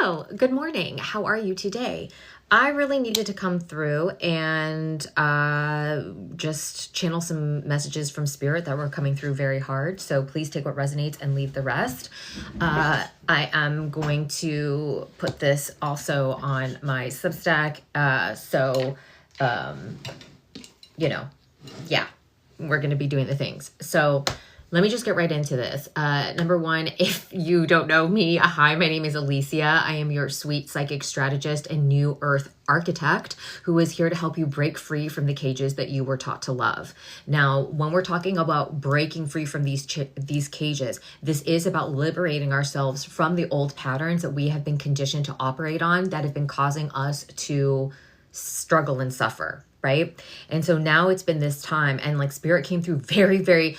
Hello, good morning. How are you today? I really needed to come through and just channel some messages from Spirit that were coming through very hard. So please take what resonates and leave the rest. I am going to put this also on my Substack. Yeah, we're going to be doing the things. So let me just get right into this. Number one, if you don't know me, hi, my name is Alicia. I am your sweet psychic strategist and new earth architect who is here to help you break free from the cages that you were taught to love. Now, when we're talking about breaking free from these cages, this is about liberating ourselves from the old patterns that we have been conditioned to operate on that have been causing us to struggle and suffer. Right. And so now it's been this time, and like Spirit came through very, very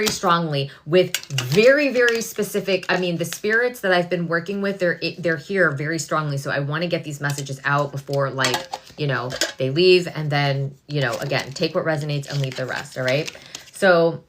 strongly with very specific. I mean, the spirits that I've been working with, they're here very strongly. So I want to get these messages out before they leave. And then, again, take what resonates and leave the rest. All right. So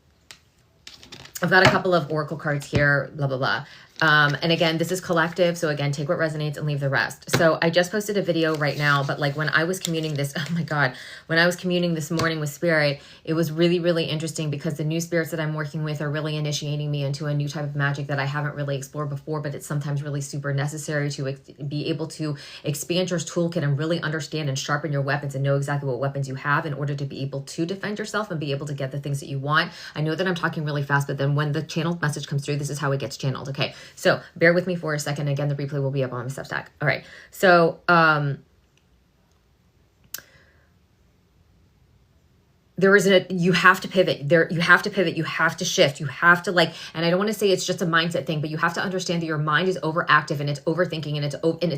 I've got a couple of oracle cards here, blah, blah, blah. And again, this is collective. So again, take what resonates and leave the rest. So I just posted a video right now, but like when I was communing this, oh my God, when I was communing this morning with Spirit, it was really, really interesting because the new spirits that I'm working with are really initiating me into a new type of magic that I haven't really explored before, but it's sometimes really super necessary to be able to expand your toolkit and really understand and sharpen your weapons and know exactly what weapons you have in order to be able to defend yourself and be able to get the things that you want. I know that I'm talking really fast, but then when the channeled message comes through, this is how it gets channeled. Okay. So bear with me for a second. Again, the replay will be up on my Substack. All right. So, you have to pivot there. You have to pivot. You have to shift. You have to and I don't want to say it's just a mindset thing, but you have to understand that your mind is overactive and it's overthinking and it's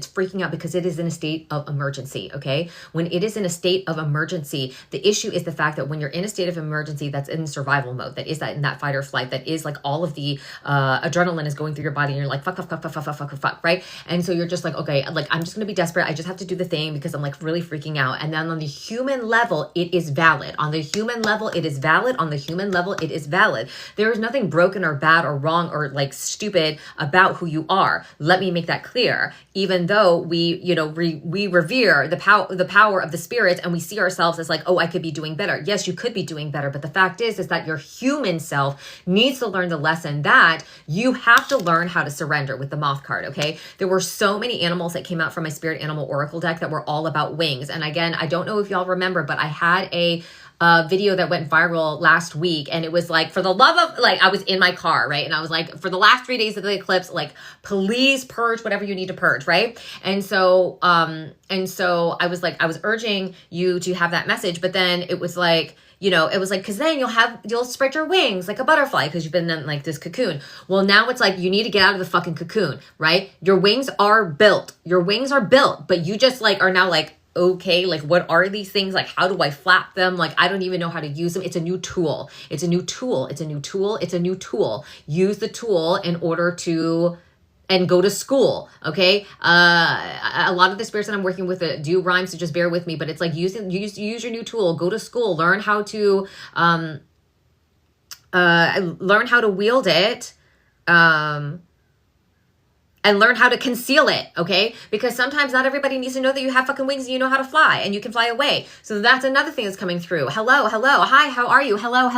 freaking out because it is in a state of emergency. Okay. When it is in a state of emergency, the issue is the fact that when you're in a state of emergency, that's in survival mode, that is that in that fight or flight, that is like all of the adrenaline is going through your body and you're like, fuck. Right. And so you're just like, okay, like, I'm just going to be desperate. I just have to do the thing because I'm like really freaking out. And then on the human level, it is valid. On the human level, it is valid. On the human level, it is valid. There is nothing broken or bad or wrong or like stupid about who you are. Let me make that clear. Even though we revere the power of the spirits and we see ourselves as like, oh, I could be doing better. Yes, you could be doing better. But the fact is that your human self needs to learn the lesson that you have to learn how to surrender with the moth card. Okay. There were so many animals that came out from my spirit animal oracle deck that were all about wings. And again, I don't know if y'all remember, but I had a video that went viral last week, and it was like, for the love of, like, I was in my car, right? And I was like, for the last 3 days of the eclipse, like, please purge whatever you need to purge, right? And so I was like, I was urging you to have that message, but then it was like, because then you'll spread your wings like a butterfly because you've been in like this cocoon. Well, now it's like, you need to get out of the fucking cocoon, right? Your wings are built, but you just like are now like, okay, like what are these things? Like, how do I flap them? Like, I don't even know how to use them. It's a new tool. Use the tool in order to, and go to school. Okay. A lot of the spirits that I'm working with do rhyme, so just bear with me, but it's like use your new tool, go to school, learn how to wield it. And learn how to conceal it, okay? Because sometimes not everybody needs to know that you have fucking wings and you know how to fly and you can fly away. So that's another thing that's coming through. Hello. Hi, how are you? Hello.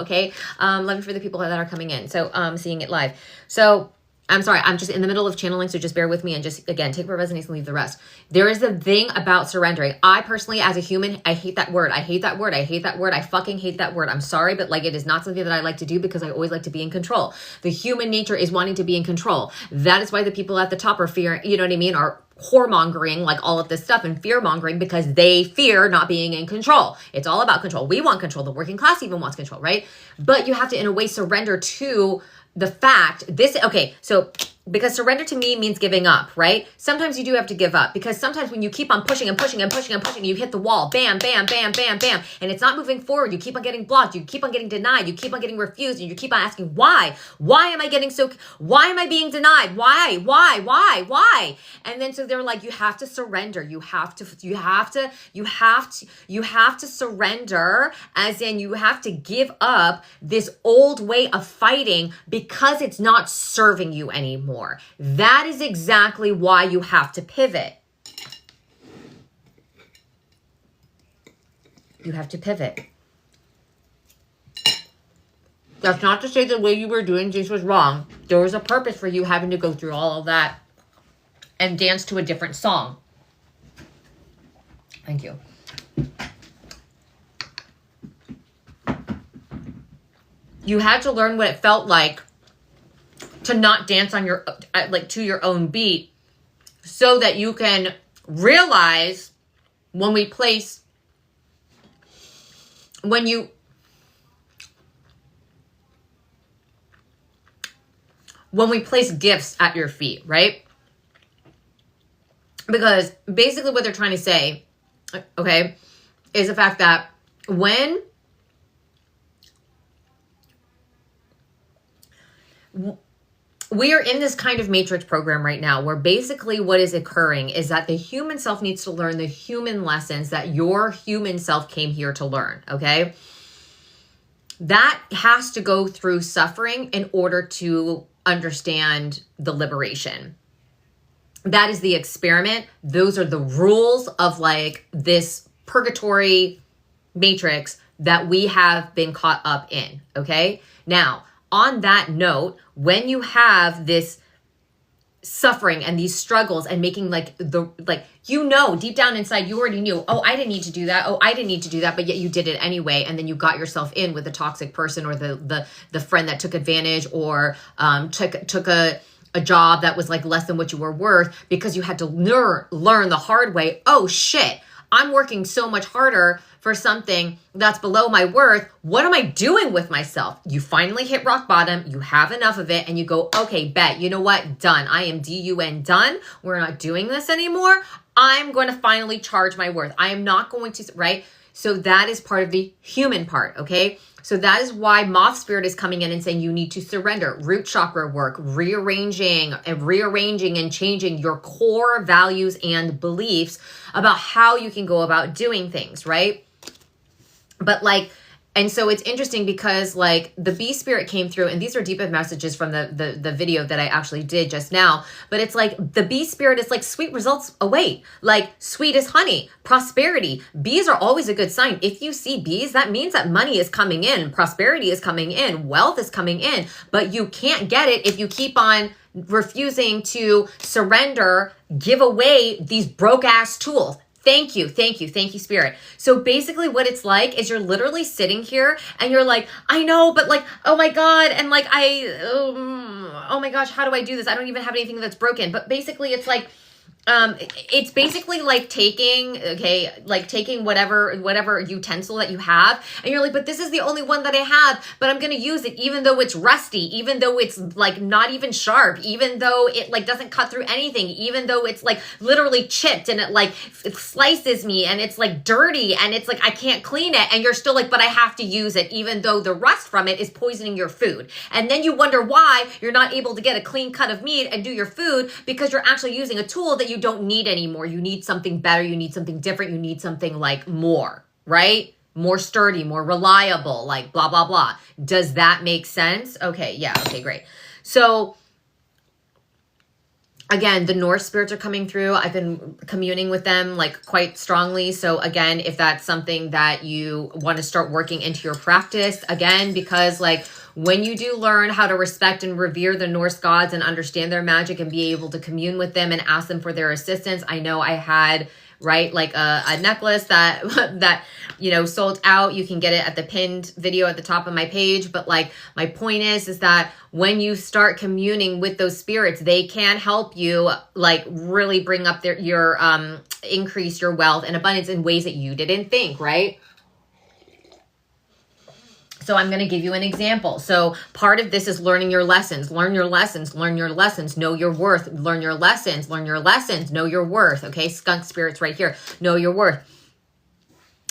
Okay. Love you for the people that are coming in. So seeing it live. So I'm sorry, I'm just in the middle of channeling, so just bear with me and just, again, take what resonates and leave the rest. There is a thing about surrendering. I personally, as a human, I hate that word. I fucking hate that word. I'm sorry, but like, it is not something that I like to do because I always like to be in control. The human nature is wanting to be in control. That is why the people at the top are are whoremongering, like all of this stuff, and fear-mongering because they fear not being in control. It's all about control. We want control. The working class even wants control, right? But you have to, in a way, surrender to the fact so because surrender to me means giving up, right? Sometimes you do have to give up because sometimes when you keep on pushing, you hit the wall, bam, bam, bam, bam, bam, and it's not moving forward. You keep on getting blocked. You keep on getting denied. You keep on getting refused, and you keep on asking, why? Why am I being denied? Why? And then so they're like, you have to surrender. You have to surrender, as in you have to give up this old way of fighting because it's not serving you anymore. anymore. That is exactly why you have to pivot. You have to pivot. That's not to say the way you were doing things was wrong. There was a purpose for you having to go through all of that and dance to a different song. Thank you. You had to learn what it felt like to not dance on your, like, to your own beat, so that you can realize when we place, when you place gifts at your feet, right? Because basically what they're trying to say, okay, is the fact that when we are in this kind of matrix program right now, where basically what is occurring is that the human self needs to learn the human lessons that your human self came here to learn, okay? That has to go through suffering in order to understand the liberation. That is the experiment. Those are the rules of, like, this purgatory matrix that we have been caught up in, okay? Now, on that note, when you have this suffering and these struggles and making, like, deep down inside, you already knew, oh, I didn't need to do that. Oh, I didn't need to do that. But yet you did it anyway. And then you got yourself in with a toxic person, or the friend that took advantage, or took a job that was, like, less than what you were worth, because you had to learn the hard way. Oh shit, I'm working so much harder for something that's below my worth. What am I doing with myself? You finally hit rock bottom. You have enough of it and you go, okay, bet, you know what? Done. I am DUN done. We're not doing this anymore. I'm going to finally charge my worth. I am not going to, right? So that is part of the human part, okay? So that is why Moth Spirit is coming in and saying you need to surrender, root chakra work, rearranging and changing your core values and beliefs about how you can go about doing things, right? But, like, and so it's interesting because, like, the Bee Spirit came through, and these are deeper messages from the video that I actually did just now. But it's like the Bee Spirit is like, sweet results await, like sweet as honey, prosperity. Bees are always a good sign. If you see bees, that means that money is coming in, prosperity is coming in, wealth is coming in. But you can't get it if you keep on refusing to surrender, give away these broke ass tools. Thank you, Spirit. So basically what it's like is you're literally sitting here and you're like, I know, but, like, oh my God. And, like, oh my gosh, how do I do this? I don't even have anything that's broken. But basically it's like, it's basically like taking whatever utensil that you have, and you're like, but this is the only one that I have, but I'm going to use it even though it's rusty, even though it's, like, not even sharp, even though it, like, doesn't cut through anything, even though it's, like, literally chipped and it slices me and it's, like, dirty and it's like, I can't clean it. And you're still like, but I have to use it, even though the rust from it is poisoning your food. And then you wonder why you're not able to get a clean cut of meat and do your food, because you're actually using a tool that you don't need anymore. You need something better. You need something different. You need something, like, more, right? More sturdy, more reliable, like, blah, blah, blah. Does that make sense? Okay. Yeah. Okay, great. So again, the Norse spirits are coming through. I've been communing with them, like, quite strongly. So again, if that's something that you want to start working into your practice, again, because, like, when you do learn how to respect and revere the Norse gods and understand their magic and be able to commune with them and ask them for their assistance. I know I had, right, like a necklace that sold out. You can get it at the pinned video at the top of my page. But, like, my point is that when you start communing with those spirits, they can help you, like, really bring up increase your wealth and abundance in ways that you didn't think, right? So I'm going to give you an example. So part of this is learning your lessons. Learn your lessons. Learn your lessons. Know your worth. Learn your lessons. Learn your lessons. Know your worth. Okay, skunk spirits right here. Know your worth.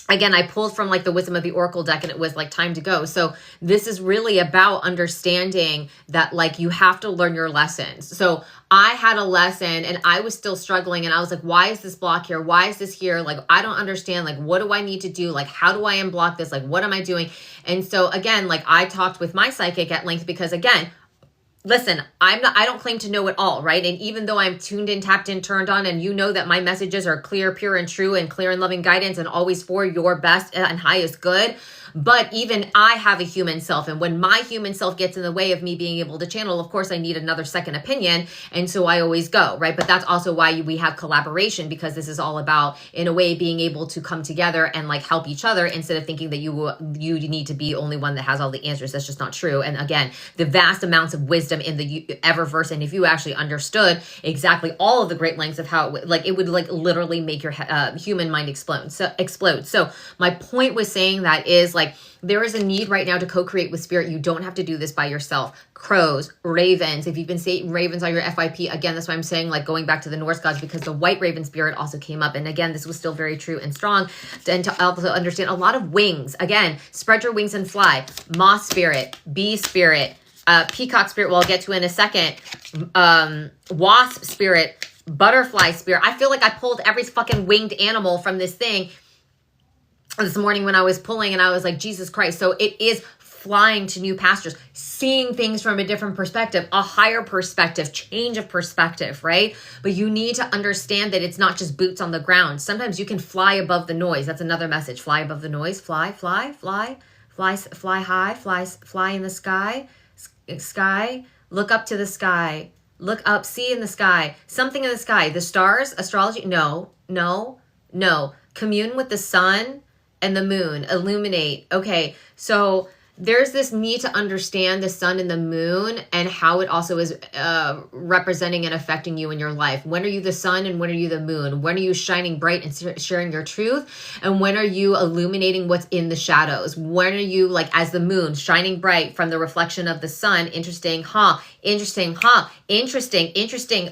Again, I pulled from, like, the Wisdom of the Oracle deck, and it was, like, time to go. So this is really about understanding that, like, you have to learn your lessons. So I had a lesson and I was still struggling, and I was like, why is this block here? Why is this here? Like, I don't understand. Like, what do I need to do? Like, how do I unblock this? Like, what am I doing? And so again, like, I talked with my psychic at length because, again, listen, I don't claim to know it all, right? And even though I'm tuned in, tapped in, turned on, and you know that my messages are clear, pure, and true, and clear and loving guidance, and always for your best and highest good. But even I have a human self. And when my human self gets in the way of me being able to channel, of course, I need another second opinion. And so I always go, right? But that's also why we have collaboration, because this is all about, in a way, being able to come together and like help each other instead of thinking that you need to be only one that has all the answers. That's just not true. And again, the vast amounts of wisdom in the Eververse, and if you actually understood exactly all of the great lengths of how it would like literally make your human mind explode. So my point was saying that is like, there is a need right now to co-create with spirit. You don't have to do this by yourself. Crows, ravens, if you've been seeing ravens on your FYP, again, that's why I'm saying like going back to the Norse gods, because the white raven spirit also came up. And again, this was still very true and strong. And to also understand a lot of wings, again, spread your wings and fly. Moth spirit, bee spirit, peacock spirit, well, I'll get to in a second. Wasp spirit, butterfly spirit. I feel like I pulled every fucking winged animal from this thing this morning when I was pulling, and I was like, Jesus Christ. So it is flying to new pastures, seeing things from a different perspective, a higher perspective, change of perspective, right? But you need to understand that it's not just boots on the ground. Sometimes you can fly above the noise. That's another message. Fly above the noise. Fly, fly, fly, fly, fly high, fly in the sky, sky, look up to the sky, look up, see in the sky, something in the sky, the stars, astrology. No. Commune with the sun and the moon, illuminate. Okay, so there's this need to understand the sun and the moon and how it also is representing and affecting you in your life. When are you the sun and when are you the moon? When are you shining bright and sharing your truth? And when are you illuminating what's in the shadows? When are you like as the moon shining bright from the reflection of the sun? Interesting, huh? Interesting.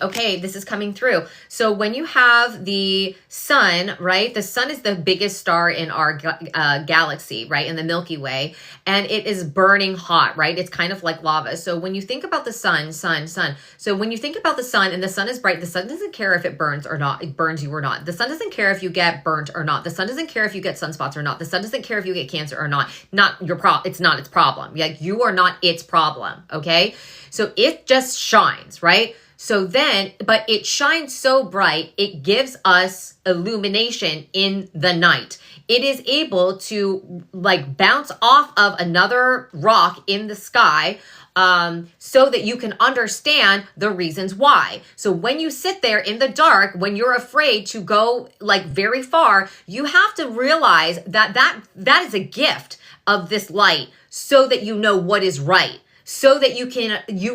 Okay, this is coming through. So when you have the sun, right? The sun is the biggest star in our galaxy, right? In the Milky Way. And it is burning hot, right? It's kind of like lava. So when you think about the sun. So when you think about the sun and the sun is bright, the sun doesn't care if it burns or not. It burns you or not. The sun doesn't care if you get burnt or not. The sun doesn't care if you get sunspots or not. The sun doesn't care if you get cancer or not. Not your problem. It's not its problem. Like you are not its problem. Okay. So it just shines, right? So then, but it shines so bright, it gives us illumination in the night. It is able to like bounce off of another rock in the sky so that you can understand the reasons why. So when you sit there in the dark, when you're afraid to go like very far, you have to realize that is a gift of this light so that you know what is right. So that you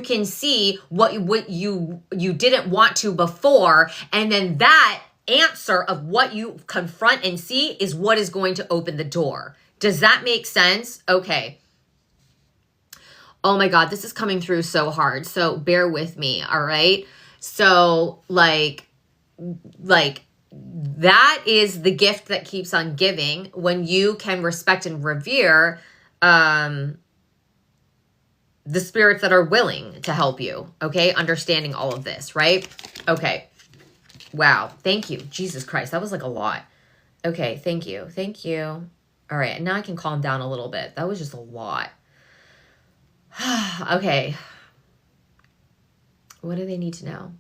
can see what you didn't want to before, and then that answer of what you confront and see is what is going to open the door. Does that make sense? Okay. Oh my God, this is coming through so hard. So bear with me, all right? So like that is the gift that keeps on giving when you can respect and revere the spirits that are willing to help you, okay? Understanding all of this, right? Okay. Wow. Thank you. Jesus Christ. That was like a lot. Okay. Thank you. All right. Now I can calm down a little bit. That was just a lot. Okay. What do they need to know?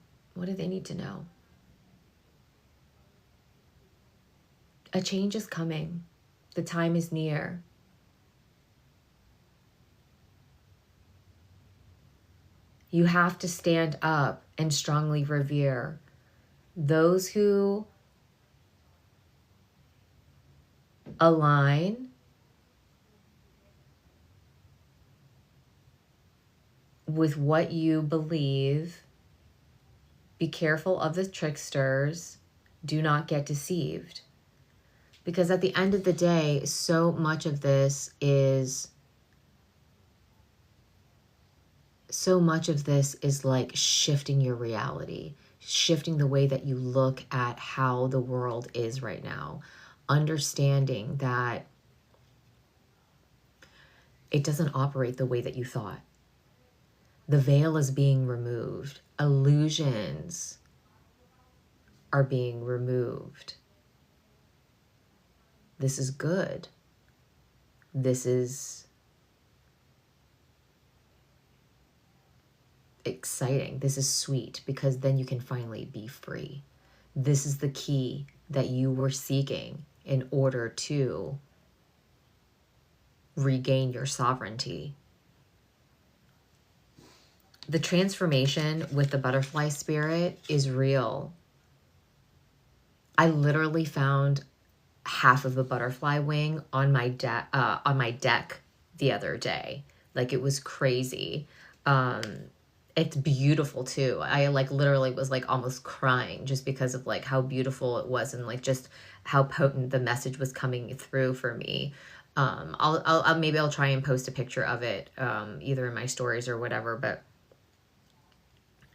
A change is coming. The time is near. You have to stand up and strongly revere those who align with what you believe. Be careful of the tricksters. Do not get deceived. Because at the end of the day, so much of this is like shifting your reality, shifting the way that you look at how the world is right now, understanding that it doesn't operate the way that you thought. The veil is being removed. Illusions are being removed. This is good. This is exciting. This is sweet, because then you can finally be free. This is the key that you were seeking in order to regain your sovereignty. The transformation with the butterfly spirit is real. I literally found half of a butterfly wing on my deck the other day. Like, it was crazy. It's beautiful too. I like literally was like almost crying just because of like how beautiful it was, and like just how potent the message was coming through for me. Maybe I'll try and post a picture of it, either in my stories or whatever, but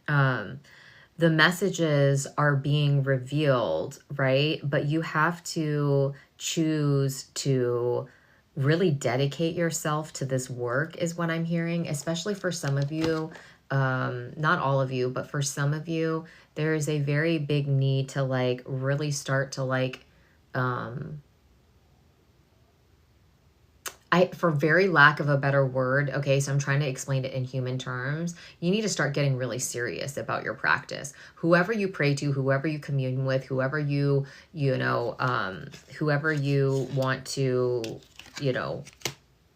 the messages are being revealed, right? But you have to choose to really dedicate yourself to this work, is what I'm hearing, especially for some of you. Not all of you, but for some of you, there is a very big need to like really start to like, for very lack of a better word, okay, so I'm trying to explain it in human terms, you need to start getting really serious about your practice. Whoever you pray to, whoever you commune with, whoever whoever you want to,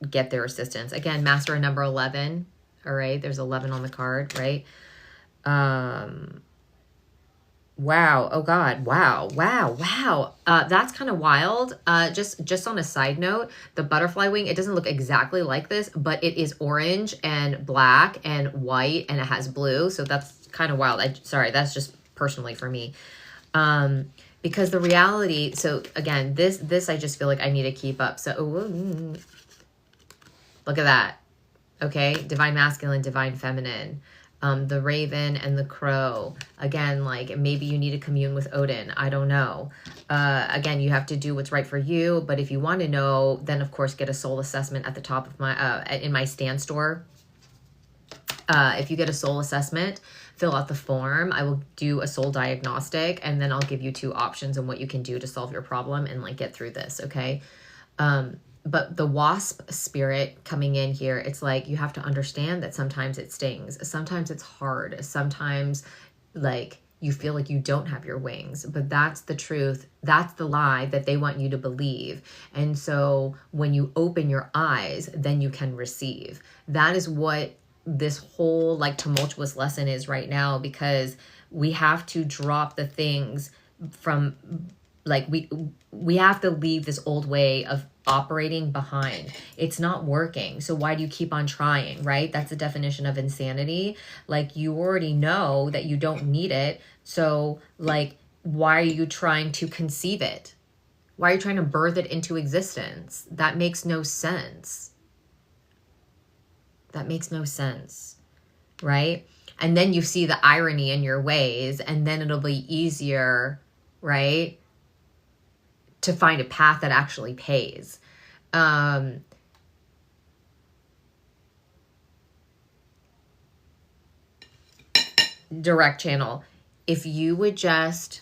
get their assistance. Again, master number 11, all right, there's 11 on the card, right? Wow. Oh God. Wow. That's kind of wild. Just on a side note, the butterfly wing, it doesn't look exactly like this, but it is orange and black and white, and it has blue. So that's kind of wild. Sorry, that's just personally for me. Because the reality, so again, this I just feel like I need to keep up. So look at that. Okay. Divine masculine, divine feminine. The raven and the crow. Again, like maybe you need to commune with Odin. I don't know. Again, you have to do what's right for you. But if you want to know, then of course get a soul assessment at the top of my in my stand store. If you get a soul assessment, fill out the form. I will do a soul diagnostic, and then I'll give you 2 options on what you can do to solve your problem and like get through this. Okay. But the wasp spirit coming in here, it's like you have to understand that sometimes it stings. Sometimes it's hard. Sometimes like you feel like you don't have your wings, but that's the truth. That's the lie that they want you to believe. And so when you open your eyes, then you can receive. That is what this whole like tumultuous lesson is right now, because we have to drop the things from like we have to leave this old way of operating behind. It's not working. So why do you keep on trying, right? That's the definition of insanity. Like you already know that you don't need it. So like, why are you trying to conceive it? Why are you trying to birth it into existence? That makes no sense. That makes no sense, right? And then you see the irony in your ways, and then it'll be easier, right, to find a path that actually pays. Direct channel. If you would just,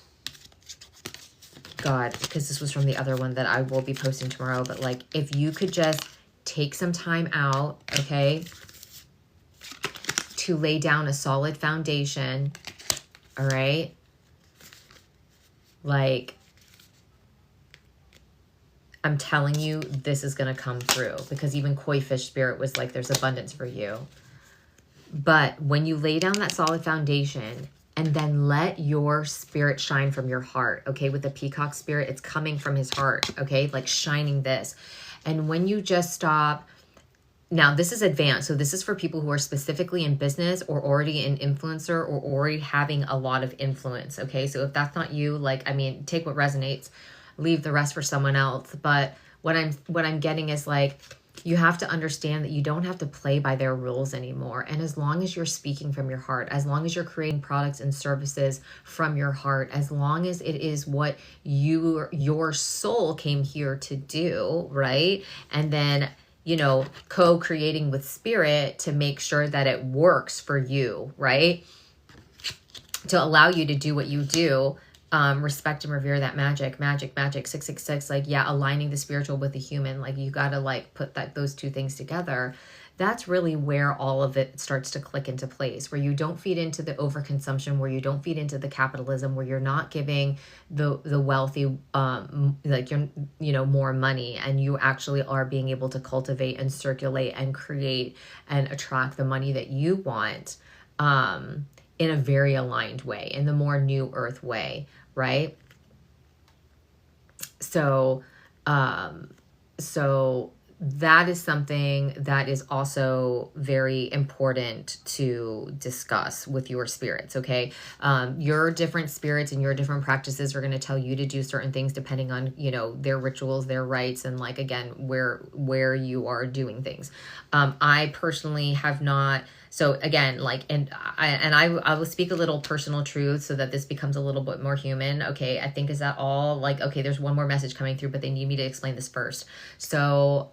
God, because this was from the other one that I will be posting tomorrow, but like, if you could just take some time out, okay, to lay down a solid foundation, all right? Like, I'm telling you, this is going to come through, because even koi fish spirit was like, there's abundance for you. But when you lay down that solid foundation and then let your spirit shine from your heart, okay? With the peacock spirit, it's coming from his heart, okay? Like shining this. And when you just stop, now this is advanced. So this is for people who are specifically in business or already an influencer or already having a lot of influence, okay? So if that's not you, like, I mean, take what resonates, leave the rest for someone else. But what I'm getting is like, you have to understand that you don't have to play by their rules anymore. And as long as you're speaking from your heart, as long as you're creating products and services from your heart, as long as it is what your soul came here to do, right? And then, you know, co-creating with spirit to make sure that it works for you, right? To allow you to do what you do. Respect and revere that magic, 666, like, yeah, aligning the spiritual with the human, like you got to like put those 2 things together. that's really where all of it starts to click into place, where you don't feed into the overconsumption, where you don't feed into the capitalism, where you're not giving the wealthy like more money, and you actually are being able to cultivate and circulate and create and attract the money that you want in a very aligned way, in the more new earth way, right? So that is something that is also very important to discuss with your spirits, okay? Your different spirits and your different practices are going to tell you to do certain things depending on, their rituals, their rites, and like, again, where you are doing things. I personally have not... So again, like, I will speak a little personal truth so that this becomes a little bit more human. Okay, I think, is that all? Like, okay, there's one more message coming through, but they need me to explain this first. So,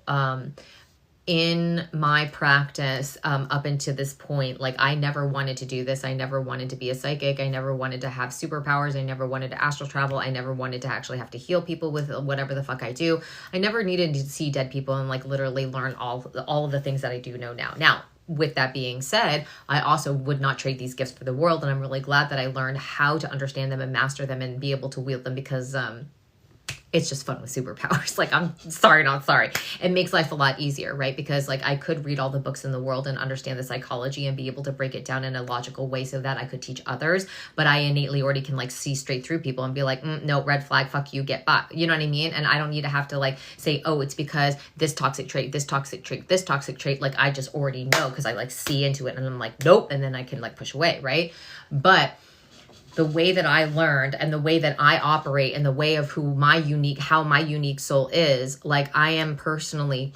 in my practice, up until this point, like, I never wanted to do this. I never wanted to be a psychic. I never wanted to have superpowers. I never wanted to astral travel. I never wanted to actually have to heal people with whatever the fuck I do. I never needed to see dead people and like literally learn all of the things that I do know now. Now, with that being said, I also would not trade these gifts for the world. And I'm really glad that I learned how to understand them and master them and be able to wield them, because it's just fun with superpowers. Like, I'm sorry, not sorry. It makes life a lot easier, right? Because like, I could read all the books in the world and understand the psychology and be able to break it down in a logical way so that I could teach others. But I innately already can like see straight through people and be like, no, red flag, fuck you, get back. You know what I mean? And I don't need to have to like say, oh, it's because this toxic trait, this toxic trait, this toxic trait. Like, I just already know, because I like see into it and I'm like, nope. And then I can like push away, right? But the way that I learned and the way that I operate and the way of how my unique soul is, like, I am personally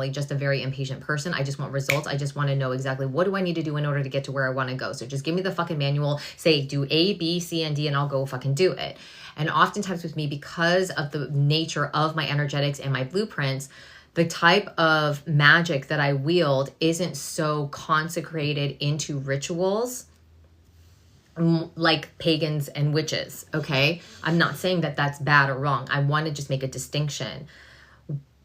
just a very impatient person. I just want results. I just want to know exactly what do I need to do in order to get to where I want to go. So just give me the fucking manual, say do A, B, C, and D, and I'll go fucking do it. And oftentimes with me, because of the nature of my energetics and my blueprints, the type of magic that I wield isn't so consecrated into rituals like pagans and witches, okay? I'm not saying that that's bad or wrong. I want to just make a distinction.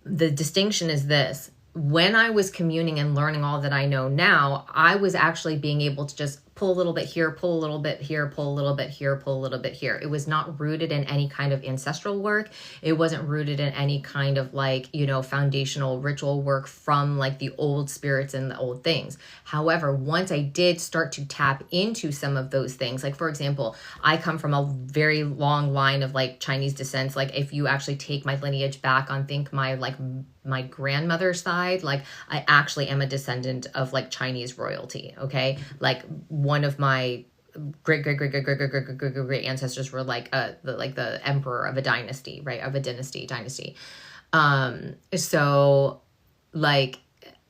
The distinction is this. When I was communing and learning all that I know now, I was actually being able to just pull a little bit here, pull a little bit here, pull a little bit here, pull a little bit here. It was not rooted in any kind of ancestral work. It wasn't rooted in any kind of like, foundational ritual work from like the old spirits and the old things. However, once I did start to tap into some of those things, like for example, I come from a very long line of like Chinese descent. Like if you actually take my lineage back on, think my grandmother's side, like I actually am a descendant of like Chinese royalty. Okay. Like one of my great ancestors were like the emperor of a dynasty, right? Of a dynasty. So like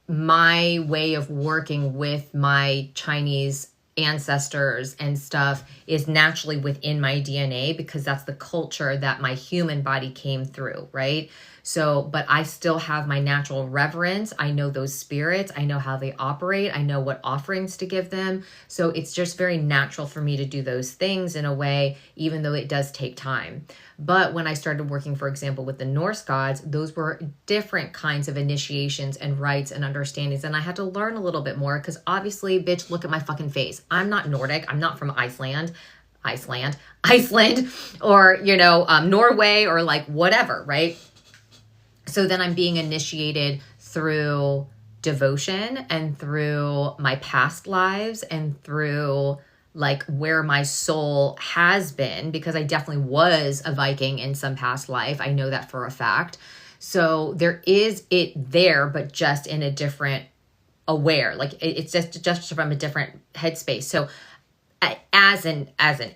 my way of working with my Chinese ancestors and stuff is naturally within my DNA, because that's the culture that my human body came through, right? So, but I still have my natural reverence. I know those spirits. I know how they operate. I know what offerings to give them. So it's just very natural for me to do those things in a way, even though it does take time. But when I started working, for example, with the Norse gods, those were different kinds of initiations and rites and understandings. And I had to learn a little bit more, because obviously, bitch, look at my fucking face. I'm not Nordic. I'm not from Iceland, or, Norway, or like whatever, right? So then I'm being initiated through devotion and through my past lives and through like where my soul has been, because I definitely was a Viking in some past life. I know that for a fact. So there is it there, but just in a different aware, like it's just from a different headspace. So as an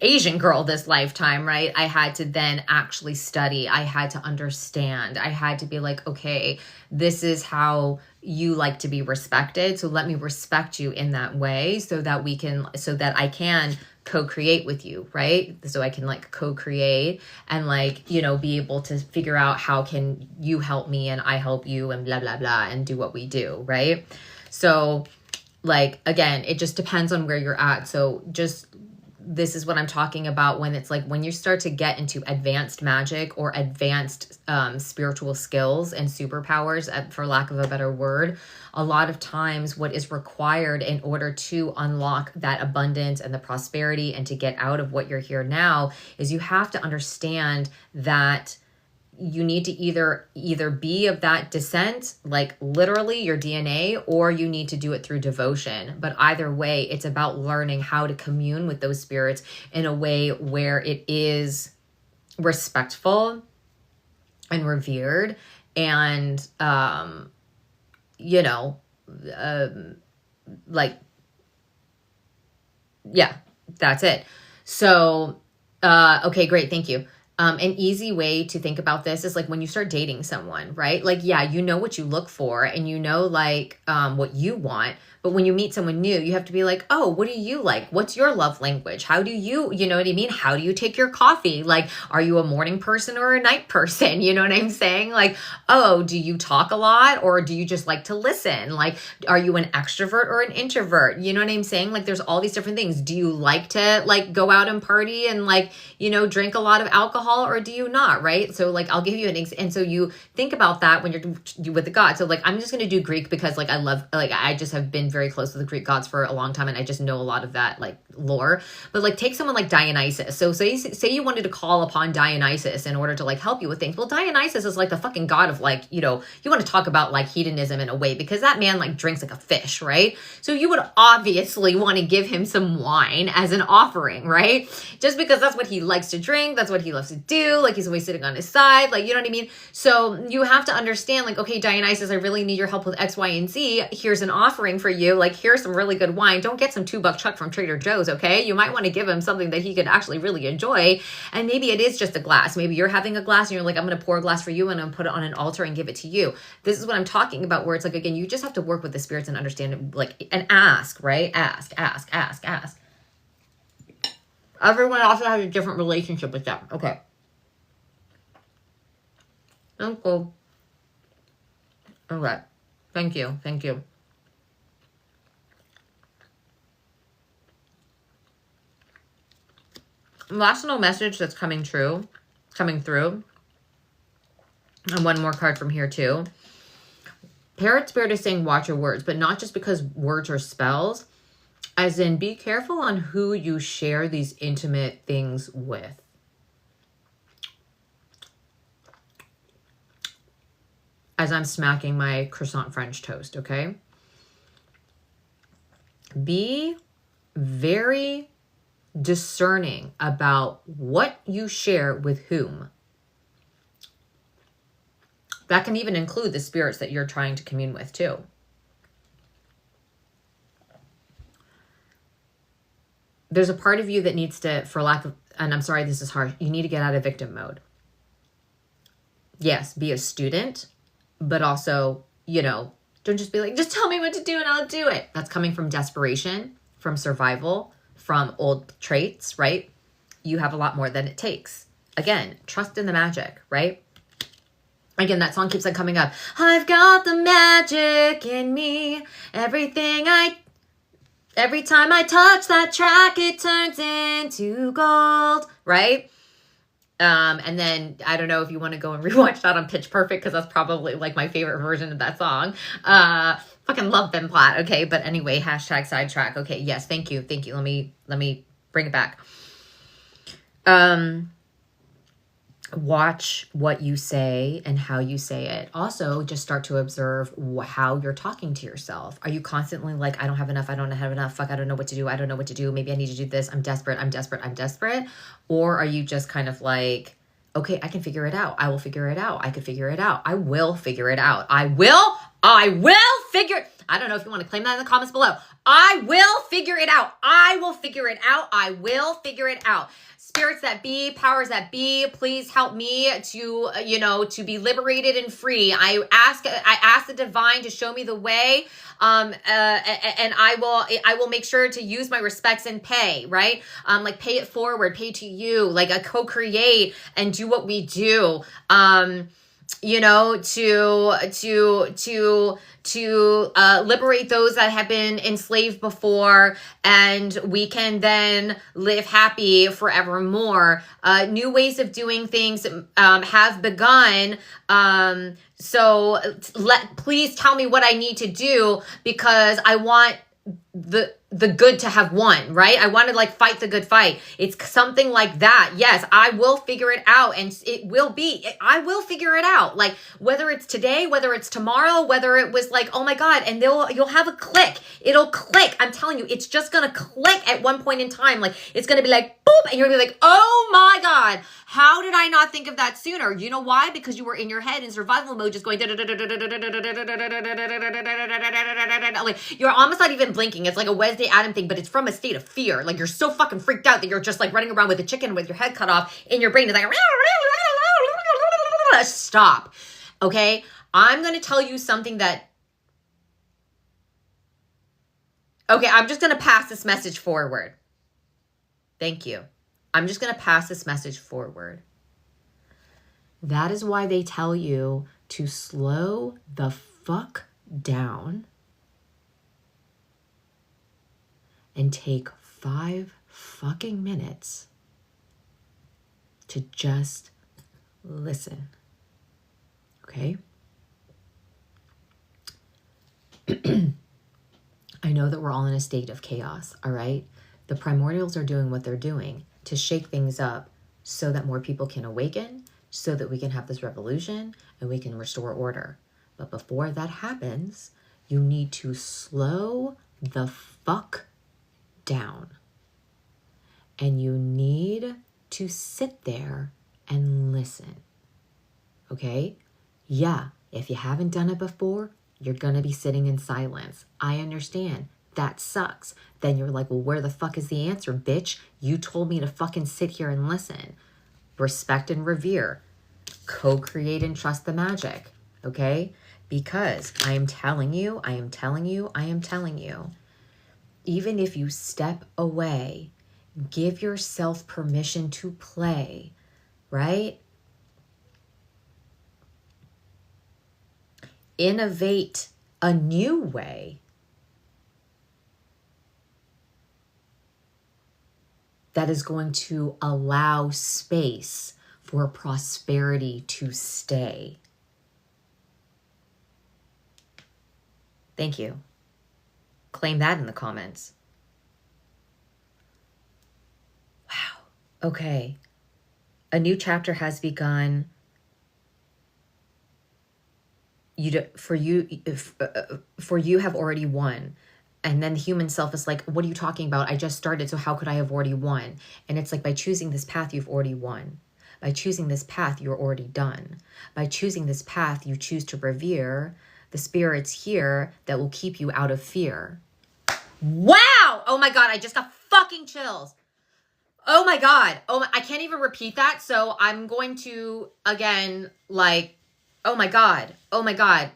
Asian girl this lifetime, right, I had to then actually study. I had to understand. I had to be like, okay, this is how you like to be respected. So let me respect you in that way so that I can co-create with you, right? So I can like co-create and like, be able to figure out how can you help me and I help you and blah, blah, blah, and do what we do, right? So like, again, it just depends on where you're at. So just this is what I'm talking about when it's like, when you start to get into advanced magic or advanced spiritual skills and superpowers, for lack of a better word, a lot of times what is required in order to unlock that abundance and the prosperity and to get out of what you're here now is you have to understand that you need to either be of that descent, like literally your DNA, or you need to do it through devotion. But either way, it's about learning how to commune with those spirits in a way where it is respectful and revered and, like, yeah, that's it. So, okay, great. Thank you. An easy way to think about this is like when you start dating someone, right? Like, yeah, you know what you look for and you know like what you want. But when you meet someone new, you have to be like, oh, what do you like? What's your love language? How do you know what I mean? How do you take your coffee? Like, are you a morning person or a night person? You know what I'm saying? Like, oh, do you talk a lot or do you just like to listen? Like, are you an extrovert or an introvert? You know what I'm saying? Like, there's all these different things. Do you like to like go out and party and like, drink a lot of alcohol or do you not? Right? So like, I'll give you and so you think about that when you're with the God. So like, I'm just going to do Greek because like, I just have been very close to the Greek gods for a long time and I just know a lot of that like lore. But like take someone like Dionysus. So say you wanted to call upon Dionysus in order to like help you with things. Well, Dionysus is like the fucking god of like, you want to talk about like hedonism in a way because that man like drinks like a fish, right? So you would obviously want to give him some wine as an offering, right? Just because that's what he likes to drink, that's what he loves to do, like he's always sitting on his side, like, you know what I mean? So you have to understand like, okay, Dionysus, I really need your help with X, Y, and Z. Here's an offering for you. Like, here's some really good wine. Don't get some $2 chuck from Trader Joe's, okay? You might want to give him something that he could actually really enjoy. And maybe it is just a glass. Maybe you're having a glass and you're like, I'm going to pour a glass for you and I'm going to put it on an altar and give it to you. This is what I'm talking about, where it's like, again, you just have to work with the spirits and understand it, like, and ask, right? Ask. Everyone also has a different relationship with them. Okay. Uncle. Okay. Thank you. Last little message that's coming through. And one more card from here too. Parrot Spirit is saying watch your words, but not just because words are spells. As in, be careful on who you share these intimate things with. As I'm smacking my croissant French toast, okay? Be very discerning about what you share with whom. That can even include the spirits that you're trying to commune with too. There's a part of you that needs to, for lack of, and I'm sorry, this is harsh, you need to get out of victim mode. Yes, be a student, but also, don't just be like, just tell me what to do and I'll do it. That's coming from desperation, from survival, from old traits, right? You have a lot more than it takes. Again, trust in the magic, right? Again, that song keeps on coming up. I've got the magic in me. Every time I touch that track, it turns into gold, right? And then I don't know if you want to go and rewatch that on Pitch Perfect, because that's probably like my favorite version of that song. Fucking love Ben Platt. Okay. But anyway, hashtag sidetrack. Okay. Yes. Thank you. Let me bring it back. Watch what you say and how you say it. Also, just start to observe how you're talking to yourself. Are you constantly like, I don't have enough. Fuck, I don't know what to do. Maybe I need to do this. I'm desperate. Or are you just kind of like, okay, I can figure it out. I will figure it out. I could figure it out. I will figure it out. I will figure. I don't know if you want to claim that in the comments below. I will figure it out. I will figure it out. Spirits that be, powers that be, please help me to be liberated and free. I ask the divine to show me the way. And I will make sure to use my respects and pay, right? Like pay it forward, pay to you, like a co-create and do what we do. you know, to liberate those that have been enslaved before, and we can then live happy forevermore. New ways of doing things have begun. So please tell me what I need to do, because I want the good to have won, right? I want to like fight the good fight. It's something like that. Yes, I will figure it out, and I will figure it out. Like whether it's today, whether it's tomorrow, whether it was like, oh my God, and you'll have a click. It'll click. I'm telling you, it's just going to click at one point in time. Like it's going to be like, boop, and you're going to be like, oh my God, how did I not think of that sooner? You know why? Because you were in your head in survival mode, just going, like you're almost not even blinking. It's like a Wednesday Adam thing, but it's from a state of fear. Like you're so fucking freaked out that you're just like running around with a chicken with your head cut off, and your brain is like, stop. Okay? I'm going to tell you something that, okay, I'm just going to pass this message forward. Thank you. I'm just going to pass this message forward. That is why they tell you to slow the fuck down and take 5 fucking minutes to just listen. Okay? I know that we're all in a state of chaos, all right? The primordials are doing what they're doing to shake things up so that more people can awaken, so that we can have this revolution and we can restore order. But before that happens, you need to slow the fuck down. And you need to sit there and listen. Okay? Yeah, if you haven't done it before, you're gonna be sitting in silence. I understand. That sucks. Then you're like, well, where the fuck is the answer, bitch? You told me to fucking sit here and listen. Respect and revere. Co-create and trust the magic. Okay? Because I am telling you, even if you step away, give yourself permission to play, right? Innovate a new way that is going to allow space for prosperity to stay. Thank you. Claim that in the comments. Wow. Okay. A new chapter has begun. For you have already won. And then the human self is like, what are you talking about? I just started, so how could I have already won? And it's like, by choosing this path, you've already won. By choosing this path, you're already done. By choosing this path, you choose to revere the spirits here that will keep you out of fear. Wow! Oh my God, I just got fucking chills. Oh my God. I can't even repeat that. So I'm going to, again, like, oh my God.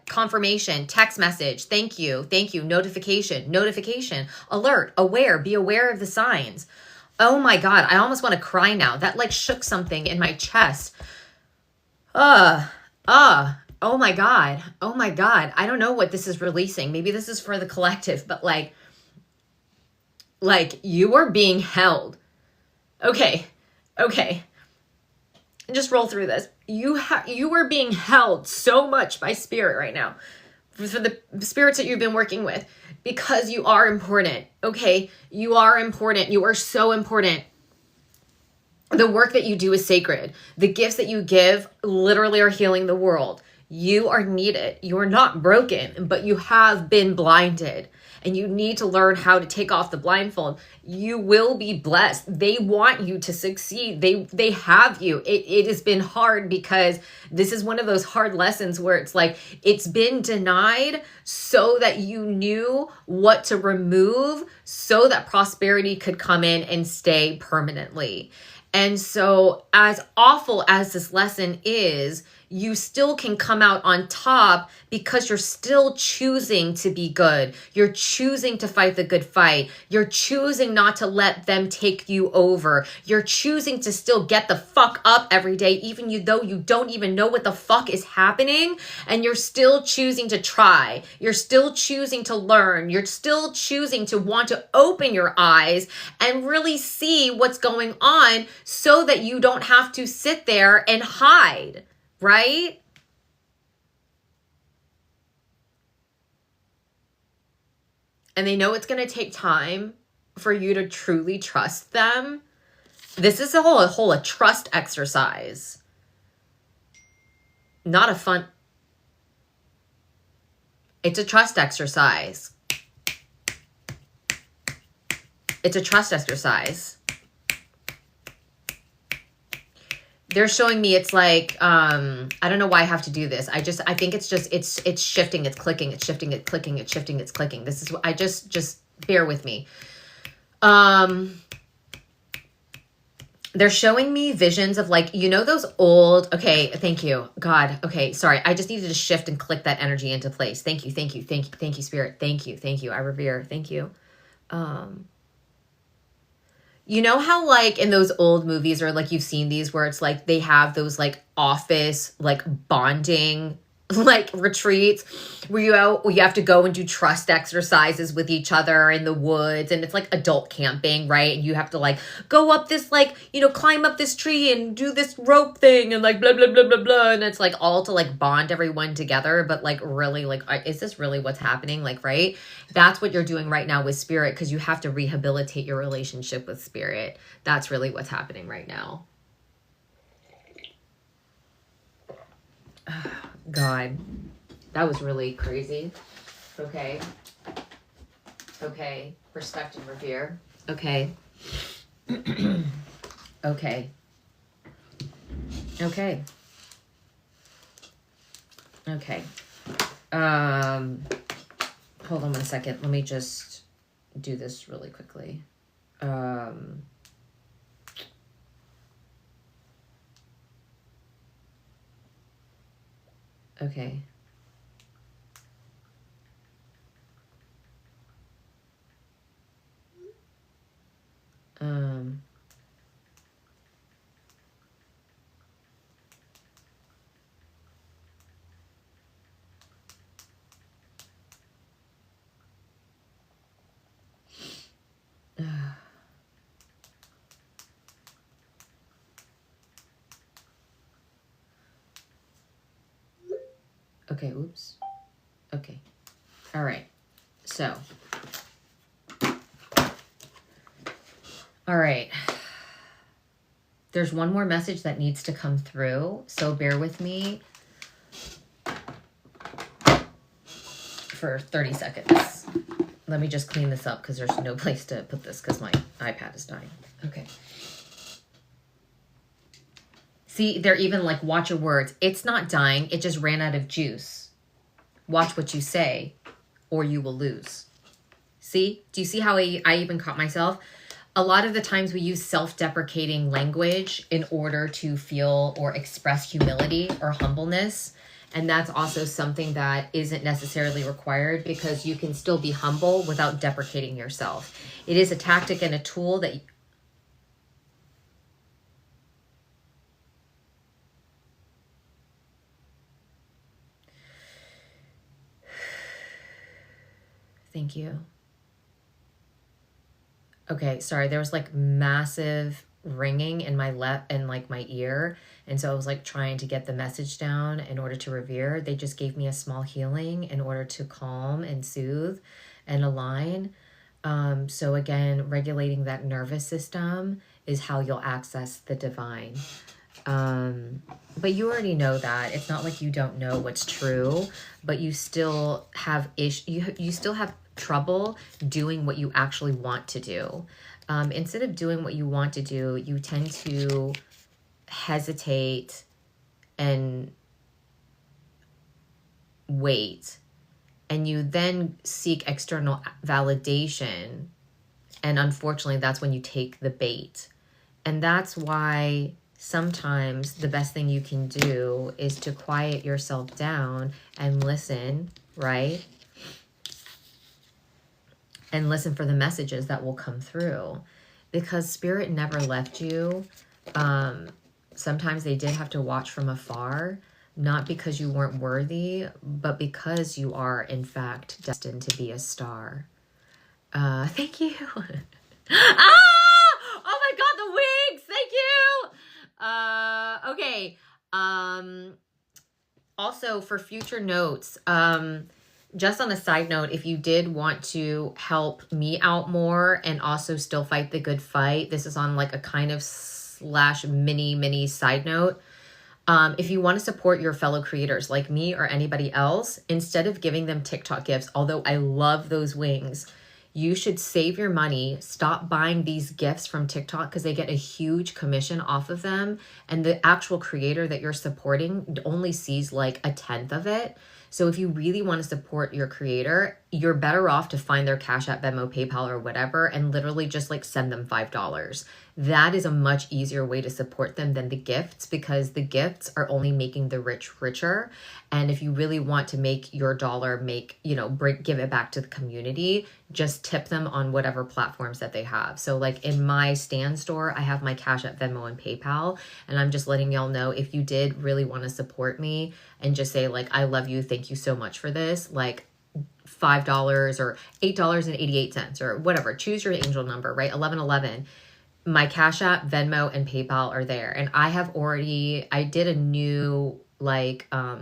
Confirmation, text message. Thank you. Notification, alert, aware, be aware of the signs. Oh my God. I almost want to cry now. That like shook something in my chest. Oh my God. I don't know what this is releasing. Maybe this is for the collective, but like you are being held. Okay. Just roll through this. You are being held so much by spirit right now, for the spirits that you've been working with, because you are important. Okay. You are important. You are so important. The work that you do is sacred. The gifts that you give literally are healing the world. You are needed. You are not broken, but you have been blinded. And you need to learn how to take off the blindfold. You will be blessed. They want you to succeed. They have you. It has been hard, because this is one of those hard lessons where it's like, it's been denied so that you knew what to remove so that prosperity could come in and stay permanently. And so as awful as this lesson is, you still can come out on top because you're still choosing to be good. You're choosing to fight the good fight. You're choosing not to let them take you over. You're choosing to still get the fuck up every day, even though you don't even know what the fuck is happening. And you're still choosing to try. You're still choosing to learn. You're still choosing to want to open your eyes and really see what's going on so that you don't have to sit there and hide, right? And they know it's going to take time for you to truly trust them. This is a whole trust exercise. Not a fun. It's a trust exercise. It's a trust exercise. They're showing me it's like, I don't know why I have to do this. I think it's just, it's shifting, it's clicking, it's shifting, it's clicking, it's shifting, it's clicking. This is what I just bear with me. They're showing me visions of like, you know, those old, okay, thank you, God. Okay, sorry. I just needed to shift and click that energy into place. Thank you, thank you, thank you, thank you, Spirit. Thank you. I revere. Thank you. You know how like in those old movies or like you've seen these where it's like they have those like office like bonding like retreats where you have to go and do trust exercises with each other in the woods, and it's like adult camping, right? And you have to like go up this like, you know, climb up this tree and do this rope thing and like blah blah blah blah blah, and it's like all to like bond everyone together. But like really, like, is this really what's happening? Like, right? That's what you're doing right now with Spirit, because you have to rehabilitate your relationship with Spirit. That's really what's happening right now. God, that was really crazy. Okay. Respect and revere. Okay. Okay. Hold on 1 second. Let me just do this really quickly. Okay. Okay, oops. Okay. All right. So. All right. There's one more message that needs to come through, so bear with me for 30 seconds. Let me just clean this up because there's no place to put this because my iPad is dying. Okay. See, they're even like, watch your words. It's not dying. It just ran out of juice. Watch what you say or you will lose. See? Do you see how I even caught myself? A lot of the times we use self-deprecating language in order to feel or express humility or humbleness. And that's also something that isn't necessarily required, because you can still be humble without deprecating yourself. It is a tactic and a tool that... Thank you. Okay, sorry. There was like massive ringing in my my ear. And so I was like trying to get the message down in order to revere. They just gave me a small healing in order to calm and soothe and align. So again, regulating that nervous system is how you'll access the divine. But you already know that. It's not like you don't know what's true, but you still have you still have trouble doing what you actually want to do. Instead of doing what you want to do, you tend to hesitate and wait, and you then seek external validation, and unfortunately that's when you take the bait. And that's why sometimes the best thing you can do is to quiet yourself down and listen, right? And listen for the messages that will come through, because Spirit never left you. Sometimes they did have to watch from afar, not because you weren't worthy, but because you are, in fact, destined to be a star. Thank you. Ah! Oh my God, the wigs! Thank you! Okay. Also, for future notes, just on a side note, if you did want to help me out more and also still fight the good fight, this is on like a kind of / mini side note. If you want to support your fellow creators like me or anybody else, instead of giving them TikTok gifts, although I love those wings, you should save your money. Stop buying these gifts from TikTok because they get a huge commission off of them. And the actual creator that you're supporting only sees like 1/10 of it. So if you really want to support your creator, you're better off to find their Cash App, Venmo, PayPal, or whatever, and literally just like send them $5. That is a much easier way to support them than the gifts, because the gifts are only making the rich richer. And if you really want to make your dollar give it back to the community, just tip them on whatever platforms that they have. So like in my Stan store, I have my Cash App, Venmo, and PayPal. And I'm just letting y'all know, if you did really want to support me and just say like, I love you, thank you so much for this, like $5 or $8.88 or whatever, choose your angel number, right? 1111. My Cash App, Venmo, and PayPal are there. And I did a new, like, I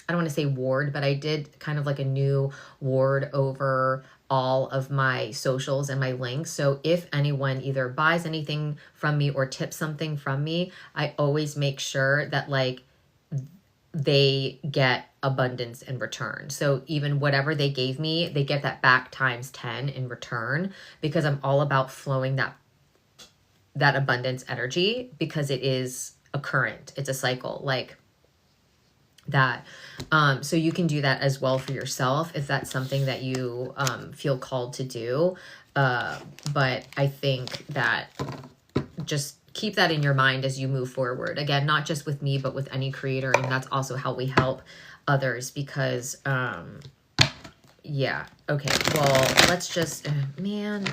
don't want to say ward, but I did kind of like a new ward over all of my socials and my links. So if anyone either buys anything from me or tips something from me, I always make sure that like they get abundance in return. So even whatever they gave me, they get that back times 10 in return, because I'm all about flowing that abundance energy, because it is a current, it's a cycle like that. So you can do that as well for yourself if that's something that you feel called to do. But I think that just keep that in your mind as you move forward. Again, not just with me, but with any creator. And that's also how we help others, because, yeah. Okay. Well, let's just, man,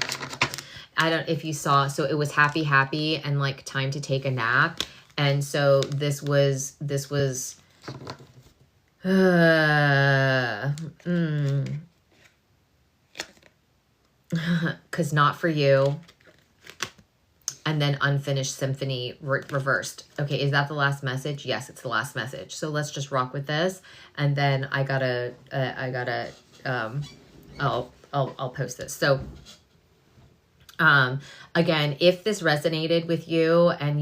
I don't, if you saw, so it was happy and like time to take a nap. And so this was, cause not for you. And then unfinished symphony reversed. Okay, is that the last message? Yes, it's the last message. So let's just rock with this. And then I'll post this. So, again, if this resonated with you and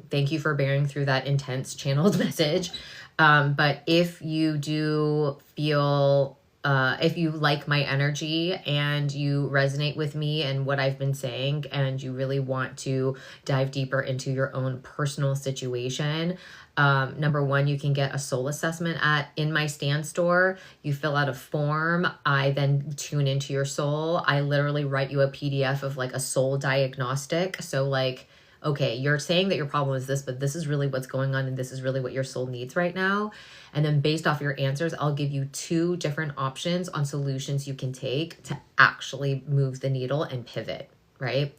thank you for bearing through that intense channeled message. But if you do feel, if you like my energy and you resonate with me and what I've been saying, and you really want to dive deeper into your own personal situation, number one, you can get a soul assessment in my Stan store. You fill out a form. I then tune into your soul. I literally write you a PDF of like a soul diagnostic. So like, okay, you're saying that your problem is this, but this is really what's going on, and this is really what your soul needs right now. And then based off your answers, I'll give you 2 different options on solutions you can take to actually move the needle and pivot, right?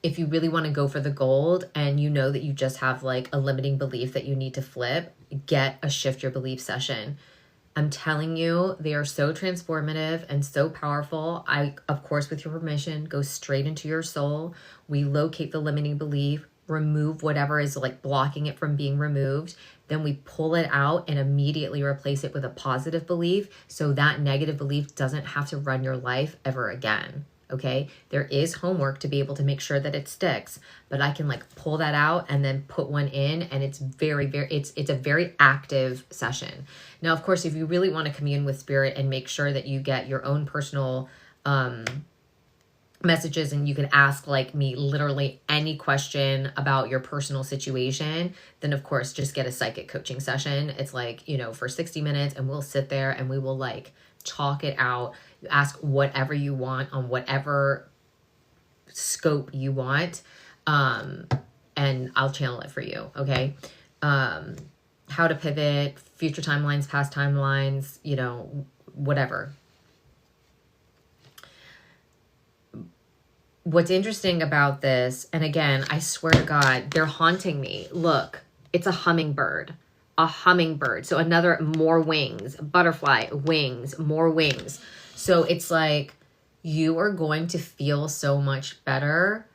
If you really want to go for the gold and you know that you just have like a limiting belief that you need to flip, get a Shift Your Belief session. I'm telling you, they are so transformative and so powerful. I, of course, with your permission, go straight into your soul. We locate the limiting belief, remove whatever is like blocking it from being removed. Then we pull it out and immediately replace it with a positive belief, so that negative belief doesn't have to run your life ever again. Okay, there is homework to be able to make sure that it sticks, but I can like pull that out and then put one in, and it's it's a very active session. Now, of course, if you really want to commune with spirit and make sure that you get your own personal messages, and you can ask like me literally any question about your personal situation, then of course just get a psychic coaching session. It's like, for 60 minutes, and we'll sit there and we will like talk it out. You ask whatever you want on whatever scope you want. And and I'll channel it for you. Okay. How to pivot, future timelines, past timelines, you know, whatever. What's interesting about this, and again, I swear to God, they're haunting me. Look, it's a hummingbird. A hummingbird. So another, more wings, butterfly, wings, more wings. So it's like you are going to feel so much better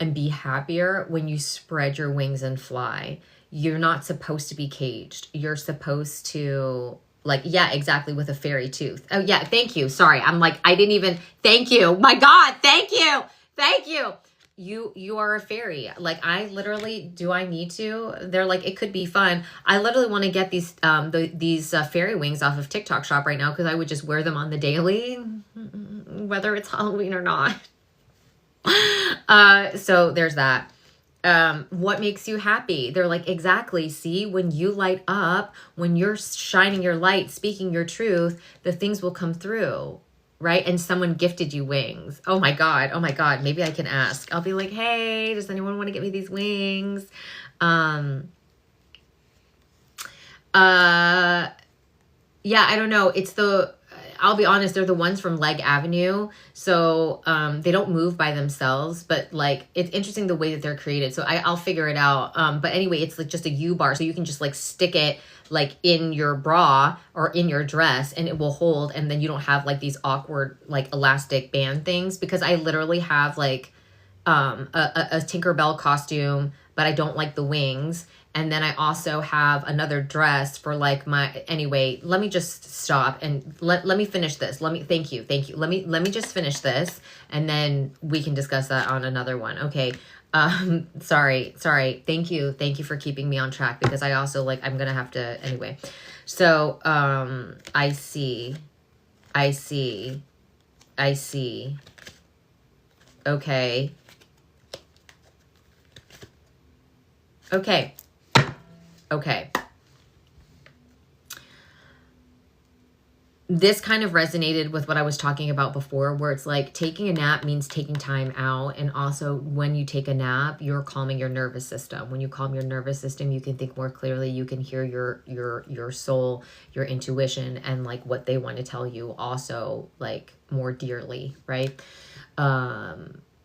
and be happier when you spread your wings and fly. You're not supposed to be caged. You're supposed to, like, yeah, exactly, with a fairy tooth. Oh yeah, thank you. Sorry, I'm like, I didn't even, thank you. My God, thank you. Thank you. You are a fairy. Like, I literally, do I need to? They're like, it could be fun. I literally want to get these fairy wings off of TikTok shop right now, because I would just wear them on the daily, whether it's Halloween or not. So there's that. What makes you happy? They're like, exactly. See, when you light up, when you're shining your light, speaking your truth, the things will come through. Right? And someone gifted you wings. Oh my God. Oh my God. Maybe I can ask. I'll be like, hey, does anyone want to get me these wings? Yeah, I don't know. I'll be honest, they're the ones from Leg Avenue. So they don't move by themselves, but like, it's interesting the way that they're created. So I'll figure it out. But anyway, it's like just a U-bar. So you can just like stick it like in your bra or in your dress, and it will hold. And then you don't have like these awkward, like elastic band things, because I literally have like a Tinkerbell costume, but I don't like the wings. And then I also have another dress for like anyway, let me just stop and let me finish this. Thank you. Let me just finish this, and then we can discuss that on another one. Okay. Sorry. Thank you for keeping me on track, because I also like, I'm going to have to, anyway. So, I see. Okay. This kind of resonated with what I was talking about before, where it's like taking a nap means taking time out. And also when you take a nap, you're calming your nervous system. When you calm your nervous system, you can think more clearly. You can hear your soul, your intuition, and like what they want to tell you also like more dearly. Right.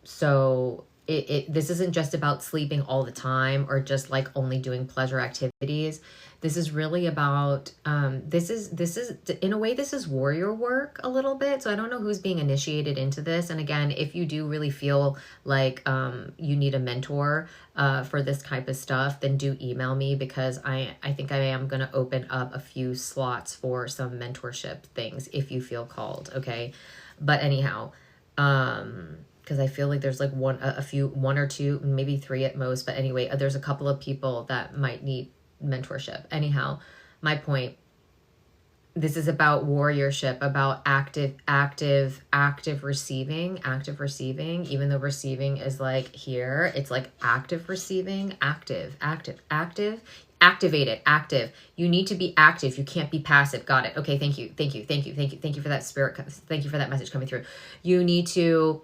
So this isn't just about sleeping all the time or just like only doing pleasure activities. This is really about, this is in a way, this is warrior work a little bit. So I don't know who's being initiated into this. And again, if you do really feel like you need a mentor for this type of stuff, then do email me, because I think I am going to open up a few slots for some mentorship things if you feel called. Okay. But anyhow, because I feel like there's like one or two, maybe three at most. But anyway, there's a couple of people that might need mentorship. Anyhow, my point, this is about warriorship, about active receiving, even though receiving is like here, it's like active receiving, activated, active. You need to be active. You can't be passive. Got it. Okay. Thank you for that spirit. Thank you for that message coming through. You need to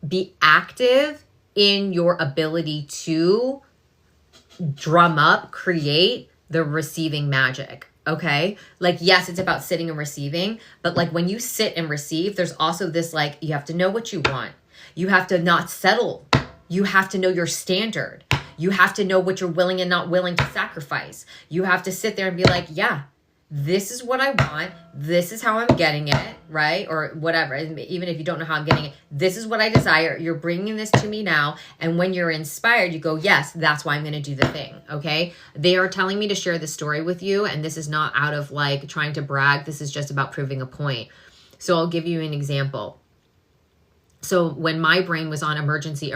be active in your ability to drum up, create the receiving magic. Okay. Like, yes, it's about sitting and receiving, but like when you sit and receive, there's also this, like, you have to know what you want. You have to not settle. You have to know your standard. You have to know what you're willing and not willing to sacrifice. You have to sit there and be like, yeah, this is what I want. This is how I'm getting it, right? Or whatever. Even if you don't know how I'm getting it, this is what I desire. You're bringing this to me now. And when you're inspired, you go, yes, that's why I'm going to do the thing. Okay. They are telling me to share this story with you. And this is not out of like trying to brag. This is just about proving a point. So I'll give you an example. So when my brain was on emergency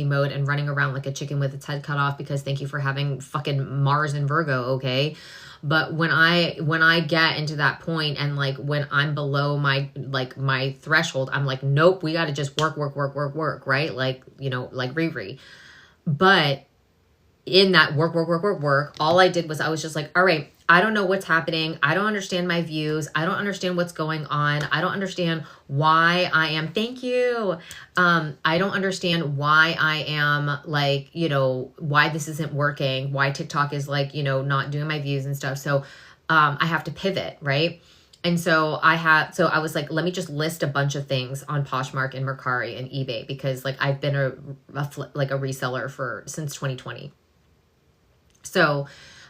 mode and running around like a chicken with its head cut off, because thank you for having fucking Mars and Virgo. Okay. But when I get into that point and like when I'm below my threshold, I'm like, nope, we got to just work. Right. Like, you know, like Riri. But in that work, all I did was I was just like, all right, I don't know what's happening. I don't understand my views. I don't understand what's going on. I don't understand why I am, thank you. I don't understand why I am like, you know, why this isn't working, why TikTok is like, you know, not doing my views and stuff. So I have to pivot, right? And so I was like, let me just list a bunch of things on Poshmark and Mercari and eBay, because like I've been a reseller since 2020. So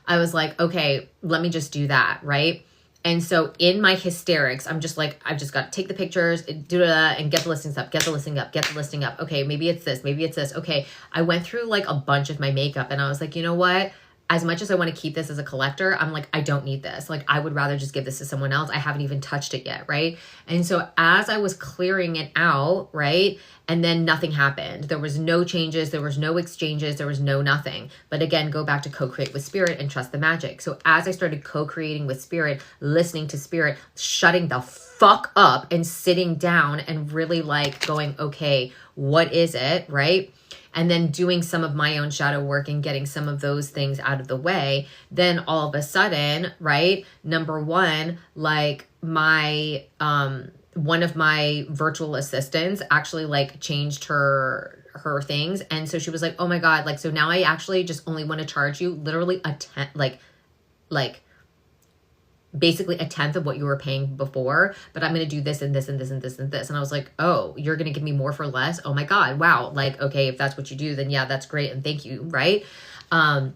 I was like, okay, let me just do that, right? And so in my hysterics, I'm just like, I've just got to take the pictures, and get the listings up, get the listing up. Okay, maybe it's this, maybe it's this. Okay, I went through like a bunch of my makeup and I was like, you know what? As much as I want to keep this as a collector, I'm like, I don't need this. Like, I would rather just give this to someone else. I haven't even touched it yet, right? And so as I was clearing it out, right, and then nothing happened. There was no changes. There was no exchanges. There was no nothing. But again, go back to co-create with spirit and trust the magic. So as I started co-creating with spirit, listening to spirit, shutting the fuck up and sitting down and really like going, okay, what is it, right? And then doing some of my own shadow work and getting some of those things out of the way, then all of a sudden, right, number one, like my, one of my virtual assistants actually like changed her things. And so she was like, oh my God, like, so now I actually just only want to charge you literally basically a 1/10 of what you were paying before, but I'm going to do this and this and this and this and this. And I was like, oh, you're going to give me more for less? Oh my God. Wow. Like, okay, if that's what you do, then yeah, that's great. And thank you. Right. And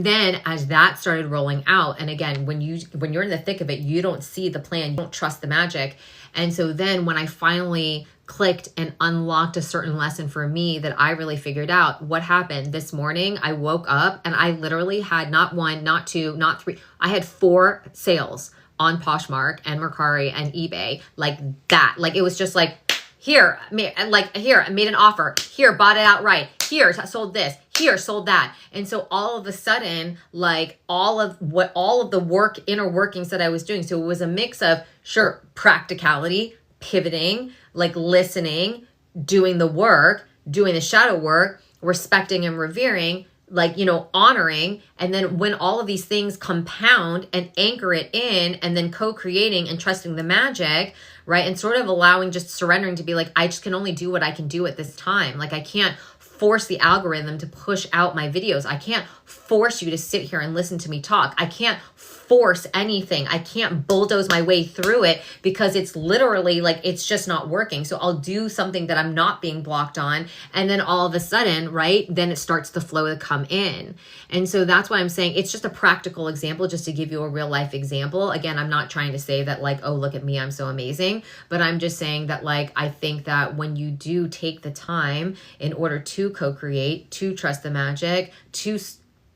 then as that started rolling out, and again, when you're in the thick of it, you don't see the plan, you don't trust the magic. And so then when I finally clicked and unlocked a certain lesson for me that I really figured out, what happened this morning, I woke up and I literally had not one, not two, not three. I had 4 sales on Poshmark and Mercari and eBay like that. Like it was just like, here, I made an offer. Here, bought it outright. Here, sold this. Here, sold that. And so all of a sudden, like all of the inner workings that I was doing. So it was a mix of, sure, practicality, pivoting, like listening, doing the work, doing the shadow work, respecting and revering, like, you know, honoring. And then when all of these things compound and anchor it in, and then co-creating and trusting the magic, right? And sort of allowing, just surrendering to be like, I just can only do what I can do at this time. Like I can't force the algorithm to push out my videos. I can't force you to sit here and listen to me talk. I can't force anything. I can't bulldoze my way through it, because it's literally like, it's just not working. So I'll do something that I'm not being blocked on. And then all of a sudden, right, then it starts the flow to come in. And so that's why I'm saying it's just a practical example, just to give you a real life example. Again, I'm not trying to say that like, oh, look at me, I'm so amazing. But I'm just saying that like, I think that when you do take the time in order to co-create, to trust the magic,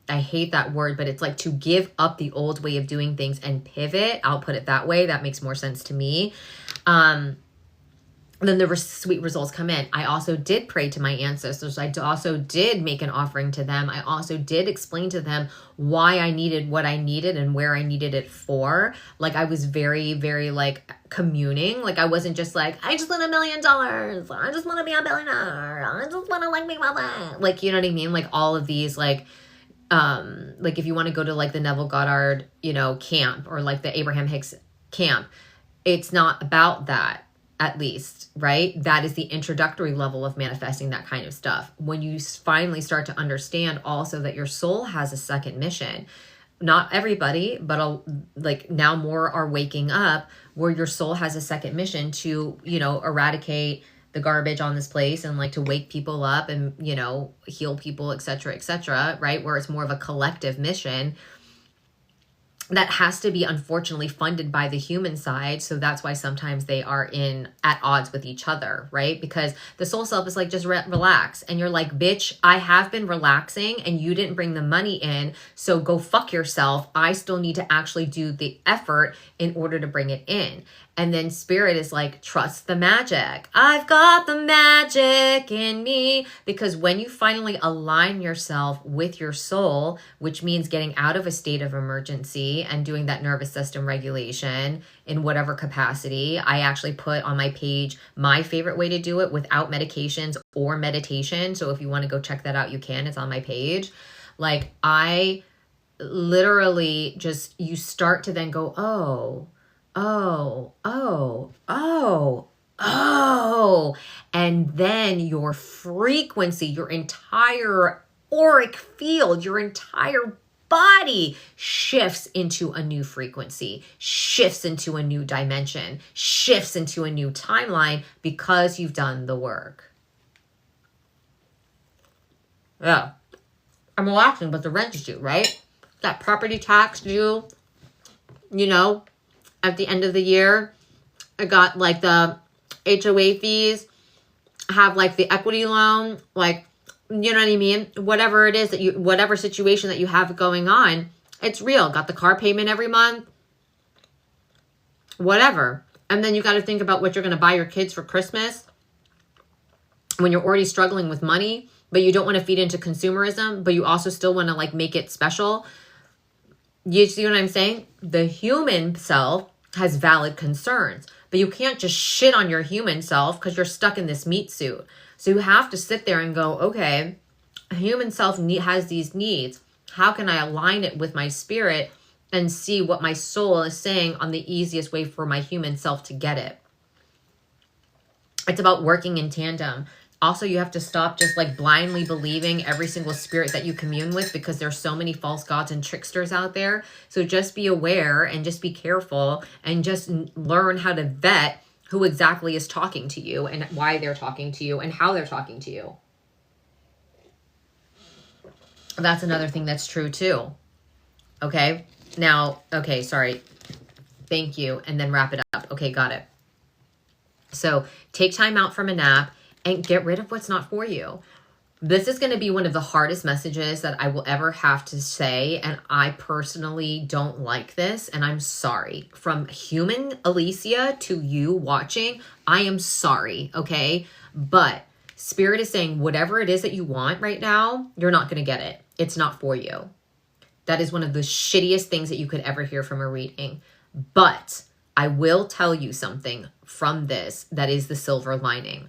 I hate that word, but it's like to give up the old way of doing things and pivot. I'll put it that way. That makes more sense to me. Then the sweet results come in. I also did pray to my ancestors. I also did make an offering to them. I also did explain to them why I needed what I needed and where I needed it for. Like I was very, very like communing. Like I wasn't just like, I just want $1 million. I just want to be a billionaire. I just want to like be mother. Like, you know what I mean? Like all of these like if you want to go to like the Neville Goddard, you know, camp, or like the Abraham Hicks camp, it's not about that, at least, right? That is the introductory level of manifesting that kind of stuff. When you finally start to understand also that your soul has a second mission, not everybody, but like now more are waking up, where your soul has a second mission to, you know, eradicate the garbage on this place and like to wake people up and, you know, heal people, et cetera, right? Where it's more of a collective mission that has to be unfortunately funded by the human side. So that's why sometimes they are at odds with each other, right? Because the soul self is like, just relax. And you're like, bitch, I have been relaxing and you didn't bring the money in. So go fuck yourself. I still need to actually do the effort in order to bring it in. And then spirit is like, trust the magic. I've got the magic in me. Because when you finally align yourself with your soul, which means getting out of a state of emergency and doing that nervous system regulation in whatever capacity, I actually put on my page my favorite way to do it without medications or meditation. So if you want to go check that out, you can. It's on my page. Like literally just, you start to then go, oh, oh, oh, oh, oh. And then your frequency, your entire auric field, your entire body shifts into a new frequency, shifts into a new dimension, shifts into a new timeline because you've done the work. Yeah. I'm relaxing, but the rent is due, right? That property tax due, you know, at the end of the year. I got like the HOA fees, have like the equity loan, like, you know what I mean? Whatever it is that you, whatever situation that you have going on, it's real. Got the car payment every month, whatever. And then you got to think about what you're going to buy your kids for Christmas when you're already struggling with money, but you don't want to feed into consumerism, but you also still want to like make it special. You see what I'm saying? The human self has valid concerns, but you can't just shit on your human self because you're stuck in this meat suit. So you have to sit there and go, okay, a human self has these needs. How can I align it with my spirit and see what my soul is saying on the easiest way for my human self to get it? It's about working in tandem. Also, you have to stop just like blindly believing every single spirit that you commune with, because there's so many false gods and tricksters out there. So just be aware and just be careful and just learn how to vet who exactly is talking to you and why they're talking to you and how they're talking to you. That's another thing that's true too. Okay. Now, okay, sorry. Thank you. And then wrap it up. Okay, got it. So take time out from a nap and get rid of what's not for you. This is going to be one of the hardest messages that I will ever have to say. And I personally don't like this. And I'm sorry. From human Alicia to you watching, I am sorry. Okay. But Spirit is saying whatever it is that you want right now, you're not going to get it. It's not for you. That is one of the shittiest things that you could ever hear from a reading. But I will tell you something from this that is the silver lining.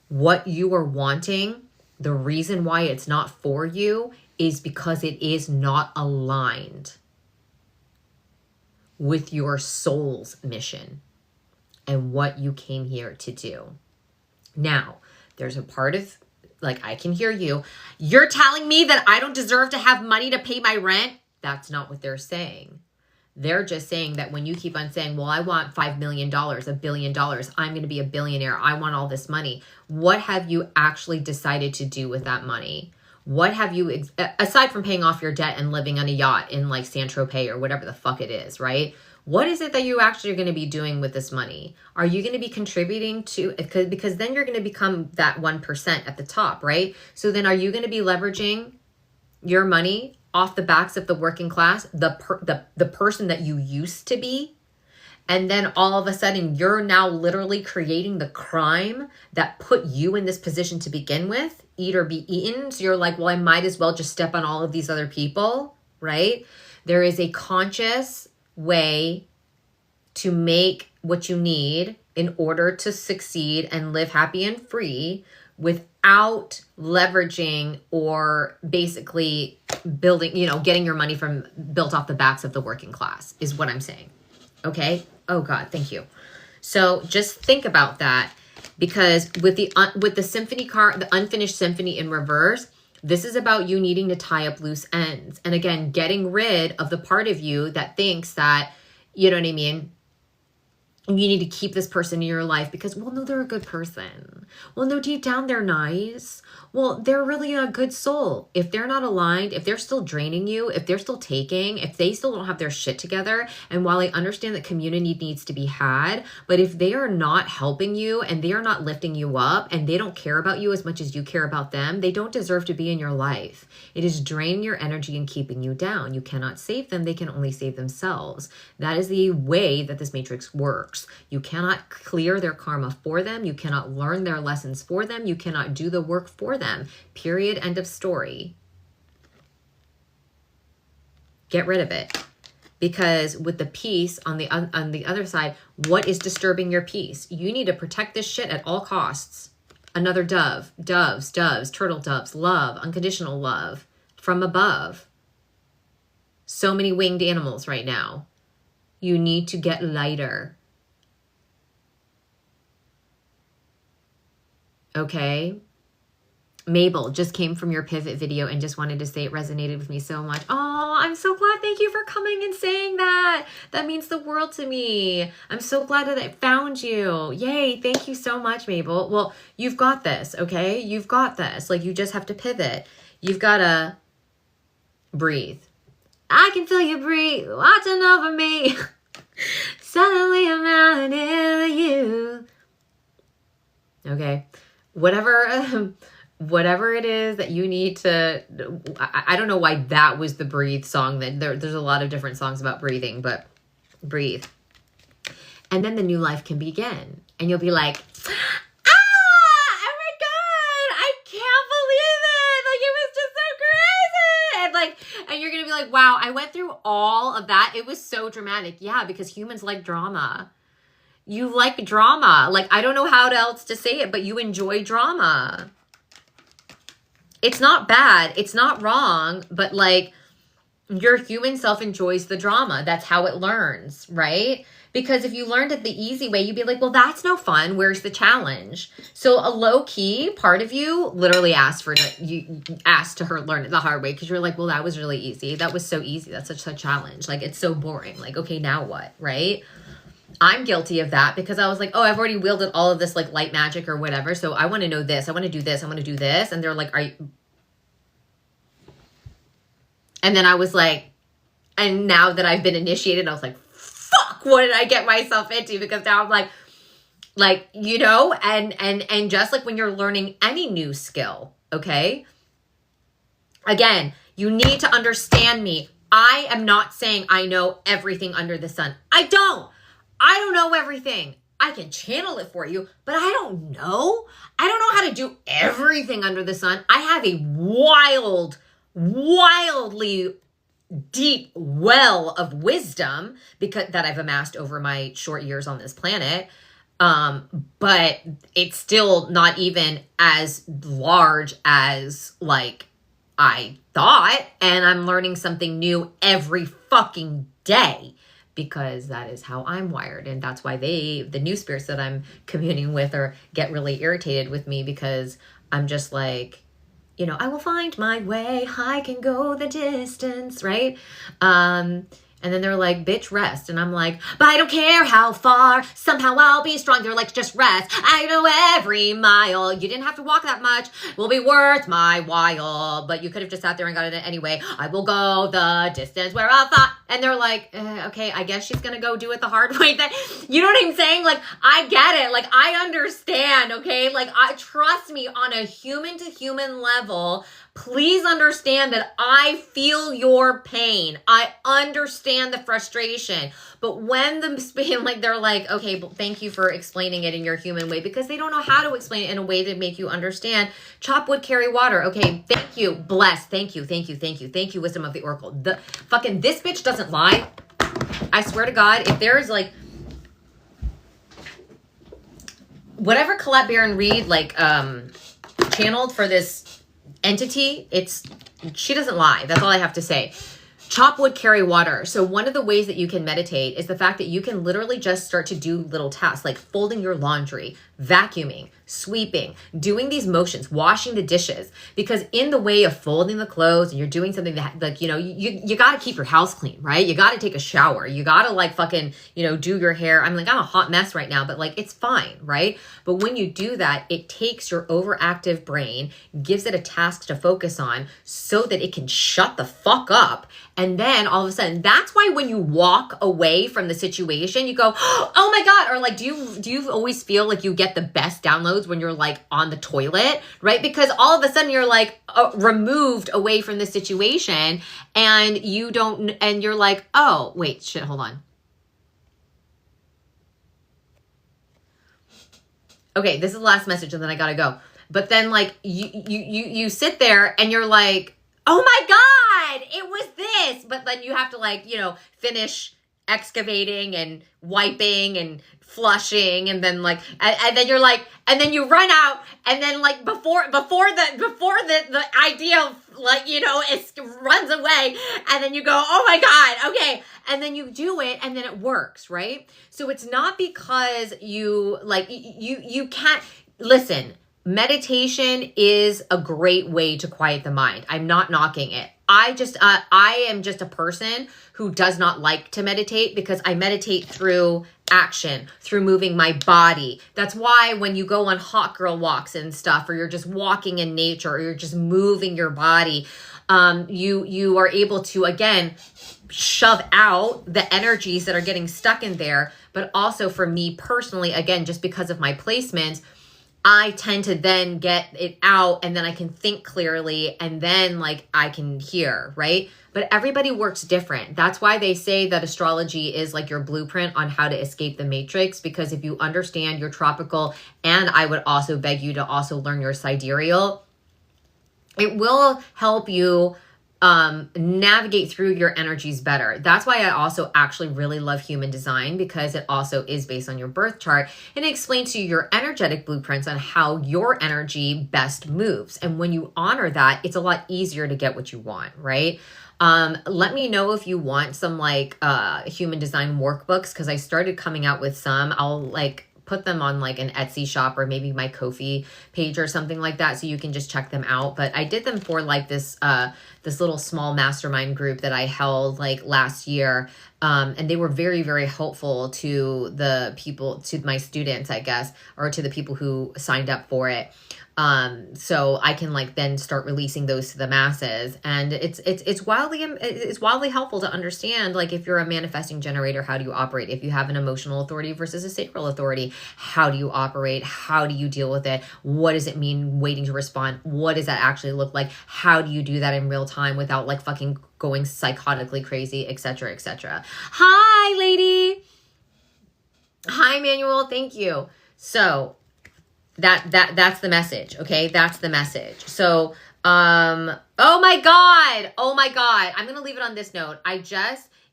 What you are wanting, the reason why it's not for you is because it is not aligned with your soul's mission and what you came here to do. Now, there's a part of, like, I can hear you. You're telling me that I don't deserve to have money to pay my rent? That's not what they're saying. They're just saying that when you keep on saying, well, I want $5 million, $1 billion, I'm going to be a billionaire, I want all this money. What have you actually decided to do with that money? What have you, aside from paying off your debt and living on a yacht in like Saint-Tropez or whatever the fuck it is, right? What is it that you actually are going to be doing with this money? Are you going to be contributing to, because then you're going to become that 1% at the top, right? So then are you going to be leveraging your money off the backs of the working class, the person that you used to be? And then all of a sudden you're now literally creating the crime that put you in this position to begin with, eat or be eaten. So you're like, well, I might as well just step on all of these other people, right? There is a conscious way to make what you need in order to succeed and live happy and free without leveraging or basically building, you know, getting your money from built off the backs of the working class is what I'm saying. Okay. Oh God, thank you. So just think about that, because with the symphony card, the unfinished symphony in reverse, this is about you needing to tie up loose ends. And again, getting rid of the part of you that thinks that, you know what I mean, you need to keep this person in your life because, well, no, they're a good person. Well, no, deep down, they're nice. Well, they're really a good soul. If they're not aligned, if they're still draining you, if they're still taking, if they still don't have their shit together, and while I understand that community needs to be had, but if they are not helping you and they are not lifting you up and they don't care about you as much as you care about them, they don't deserve to be in your life. It is draining your energy and keeping you down. You cannot save them. They can only save themselves. That is the way that this matrix works. You cannot clear their karma for them. You cannot learn their lessons for them. You cannot do the work for them. Period. End of story. Get rid of it. Because with the peace on the other side, what is disturbing your peace? You need to protect this shit at all costs. Another dove, doves, turtle doves, love, unconditional love from above. so many winged animals right now. You need to get lighter. Okay? Mabel just came from your pivot video and just wanted to say it resonated with me so much. Oh, I'm so glad. Thank you for coming and saying that. That means the world to me. I'm so glad that I found you. Yay. Thank you so much, Mabel. Well, you've got this, okay? You've got this. Like, you just have to pivot. You've got to breathe. I can feel you breathe watching over me. Suddenly I'm out in you. Okay. Whatever it is that you need to, I don't know why that was the breathe song. That there's a lot of different songs about breathing, but breathe. And then the new life can begin. And you'll be like, oh my God, I can't believe it. Like, it was just so crazy. And you're going to be like, wow, I went through all of that. It was so dramatic. Yeah, because humans like drama. You like drama. Like, I don't know how else to say it, but you enjoy drama. It's not bad. It's not wrong, but like your human self enjoys the drama. That's how it learns, right? Because if you learned it the easy way, you'd be like, well, that's no fun. Where's the challenge? So a low key part of you literally asked to her learn it the hard way because you're like, well, that was really easy. That was so easy. That's such a challenge. Like, it's so boring. Like, okay, now what? Right? I'm guilty of that because I was like, oh, I've already wielded all of this like light magic or whatever. So I want to know this. I want to do this. I want to do this. And they're like, are you? And then I was like, and now that I've been initiated, I was like, fuck, what did I get myself into? Because now I'm like, you know, and just like when you're learning any new skill, okay? Again, you need to understand me. I am not saying I know everything under the sun. I don't know everything. I can channel it for you, but I don't know. I don't know how to do everything under the sun. I have a wildly deep well of wisdom because that I've amassed over my short years on this planet. But it's still not even as large as like I thought. And I'm learning something new every fucking day. Because that is how I'm wired. And that's why the new spirits that I'm communing with get really irritated with me because I'm just like, you know, I will find my way. I can go the distance, right? And then they're like, bitch, rest. And I'm like, but I don't care how far. Somehow I'll be strong. They're like, just rest. I know every mile. You didn't have to walk that much. Will be worth my while. But you could have just sat there and got it anyway. I will go the distance where I thought. And they're like, okay, I guess she's going to go do it the hard way. You know what I'm saying? Like, I get it. Like, I understand, okay? Like, trust me, on a human to human level, please understand that I feel your pain. I understand the frustration. But when they're like, okay, thank you for explaining it in your human way because they don't know how to explain it in a way to make you understand. Chop wood, carry water. Okay, thank you. Bless. Thank you. Wisdom of the Oracle. This bitch doesn't lie. I swear to God, if there is like whatever Colette Baron Reed channeled for this entity, she doesn't lie. That's all I have to say. Chop wood, carry water. So one of the ways that you can meditate is the fact that you can literally just start to do little tasks like folding your laundry, vacuuming, sweeping, doing these motions, washing the dishes. Because in the way of folding the clothes and you're doing something that like, you know, you got to keep your house clean, right? You got to take a shower. You got to like fucking, you know, do your hair. I'm a hot mess right now, but like it's fine, right? But when you do that, it takes your overactive brain, gives it a task to focus on so that it can shut the fuck up. And then all of a sudden, that's why when you walk away from the situation, you go, oh my God. Or like, do you always feel like you get the best downloads when you're like on the toilet, right? Because all of a sudden you're like removed away from the situation and you're like, oh, wait, shit, hold on. Okay, this is the last message and then I gotta go. But then like you sit there and you're like, oh my God, it was this. But then you have to like, you know, finish excavating and wiping and flushing, and then like, and then you're like, and then you run out, and then like before the idea of like, you know, it runs away, and then you go, oh my God, okay, and then you do it, and then it works, right? So it's not because you like, you can't, listen, meditation is a great way to quiet the mind. I'm not knocking it. I am just a person who does not like to meditate because I meditate through action, through moving my body. That's why when you go on hot girl walks and stuff, or you're just walking in nature, or you're just moving your body, you are able to, again, shove out the energies that are getting stuck in there. But also for me personally, again, just because of my placement, I tend to then get it out, and then I can think clearly, and then like I can hear, right? But everybody works different. That's why they say that astrology is like your blueprint on how to escape the matrix, because if you understand your tropical, and I would also beg you to also learn your sidereal, it will help you navigate through your energies better. That's why I also actually really love human design, because it also is based on your birth chart, and it explains to you your energetic blueprints on how your energy best moves. And when you honor that, it's a lot easier to get what you want, right? Let me know if you want some like human design workbooks, because I started coming out with some. I'll like put them on like an Etsy shop or maybe my Ko-fi page or something like that, so you can just check them out. But I did them for like this little small mastermind group that I held like last year. And they were very, very helpful to the people, to my students, I guess, or to the people who signed up for it. So I can like then start releasing those to the masses, and it's wildly helpful to understand, like, if you're a manifesting generator, how do you operate? If you have an emotional authority versus a sacral authority, how do you operate? How do you deal with it? What does it mean waiting to respond? What does that actually look like? How do you do that in real time without like fucking going psychotically crazy, etc., etc. Hi, lady. Hi, Manuel. Thank you. So that's the message. Okay. That's the message. So, oh my God. I'm going to leave it on this note.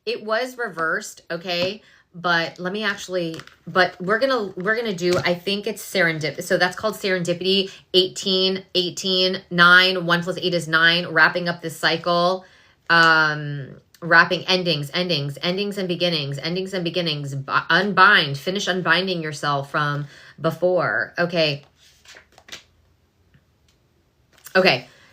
It was reversed. Okay. But let me actually, but we're going to do, I think it's serendipity. So that's called serendipity. 18, 9, 1 plus 8 is 9, wrapping up this cycle. Wrapping endings and beginnings, unbind, finish unbinding yourself from before. Okay.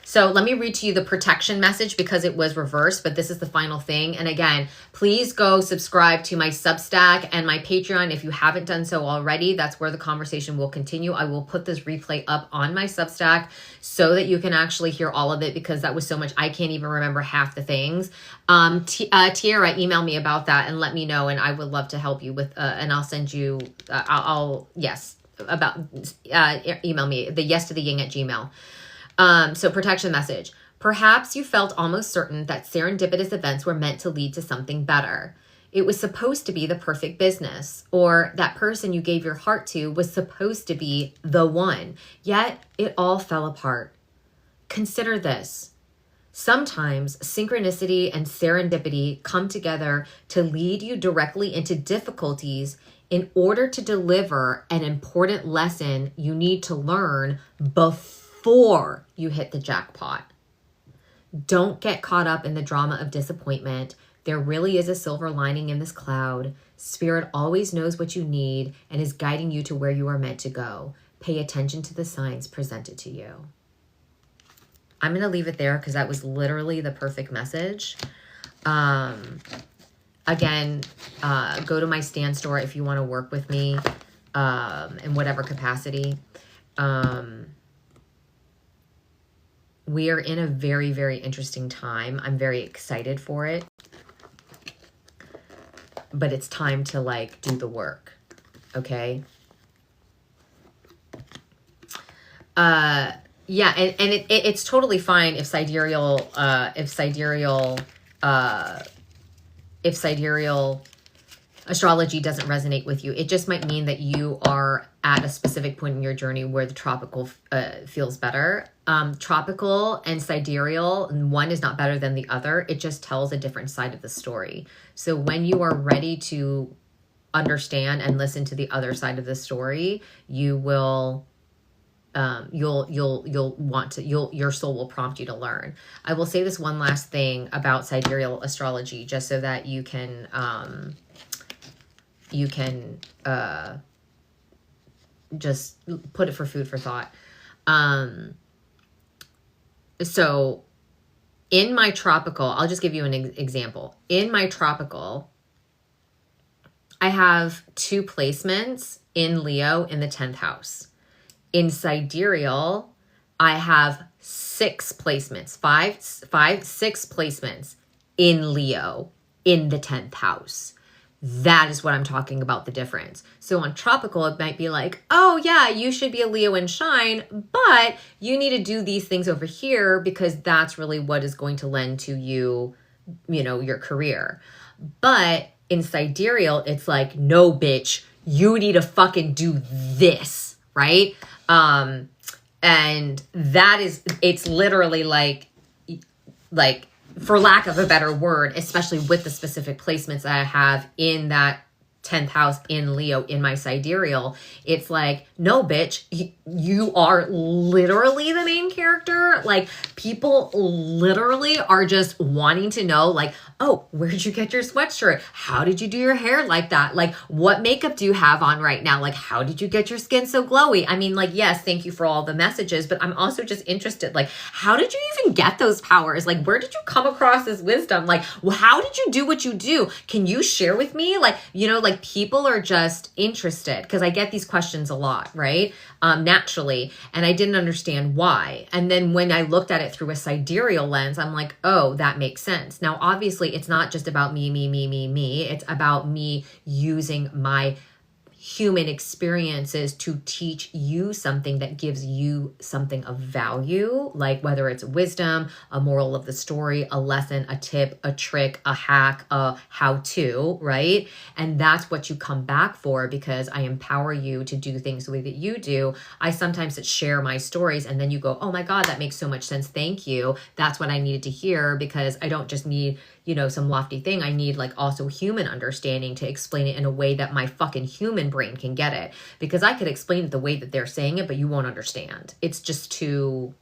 So let me read to you the protection message, because it was reversed, but this is the final thing. And again, please go subscribe to my Substack and my Patreon if you haven't done so already. That's where the conversation will continue. I will put this replay up on my Substack so that you can actually hear all of it, because that was so much. I can't even remember half the things. Tiara, email me about that and let me know. And I would love to help you with, and I'll send you, email me the yes to the yin at Gmail. So protection message. Perhaps you felt almost certain that serendipitous events were meant to lead to something better. It was supposed to be the perfect business, or that person you gave your heart to was supposed to be the one, yet it all fell apart. Consider this. Sometimes synchronicity and serendipity come together to lead you directly into difficulties in order to deliver an important lesson you need to learn before you hit the jackpot. Don't get caught up in the drama of disappointment. There really is a silver lining in this cloud. Spirit always knows what you need and is guiding you to where you are meant to go. Pay attention to the signs presented to you. I'm going to leave it there because that was literally the perfect message. Again, go to my Stan store if you want to work with me in whatever capacity. We are in a very, very interesting time. I'm very excited for it. But it's time to like do the work. Okay? Yeah, and it's totally fine if sidereal astrology doesn't resonate with you. It just might mean that you are at a specific point in your journey where the tropical feels better. Tropical and sidereal, one is not better than the other. It just tells a different side of the story. So when you are ready to understand and listen to the other side of the story, you will you'll want to, your soul will prompt you to learn. I will say this one last thing about sidereal astrology, just so that you can just put it for food for thought. So in my tropical, I'll just give you an example. In my tropical, I have 2 placements in Leo in the 10th house. In sidereal, I have 6 placements, 6 placements in Leo in the 10th house. That is what I'm talking about, the difference. So on tropical, it might be like, oh yeah, you should be a Leo and shine, but you need to do these things over here because that's really what is going to lend to you, you know, your career. But in sidereal, it's like, no, bitch, you need to fucking do this, right? And that is, it's literally like, for lack of a better word, especially with the specific placements that I have in that 10th house in Leo in my sidereal, it's like, no, bitch, you are literally the main character. Like, people literally are just wanting to know, like, oh, where'd you get your sweatshirt? How did you do your hair like that? Like, what makeup do you have on right now? Like, how did you get your skin so glowy? I mean, like, yes, thank you for all the messages, but I'm also just interested, like, how did you even get those powers? Like, where did you come across this wisdom? Like, how did you do what you do? Can you share with me? Like, you know, like, people are just interested, because I get these questions a lot, right? Naturally, and I didn't understand why. And then when I looked at it through a sidereal lens, I'm like, oh, that makes sense. Now, obviously, it's not just about me. It's about me using my human experiences to teach you something that gives you something of value, like whether it's wisdom, a moral of the story, a lesson, a tip, a trick, a hack, a how-to, right? And that's what you come back for, because I empower you to do things the way that you do. I sometimes share my stories and then you go, oh my God, that makes so much sense. Thank you. That's what I needed to hear, because I don't just need, you know, some lofty thing. I need like also human understanding to explain it in a way that my fucking human brain can get it, because I could explain it the way that they're saying it, but you won't understand. It's just too,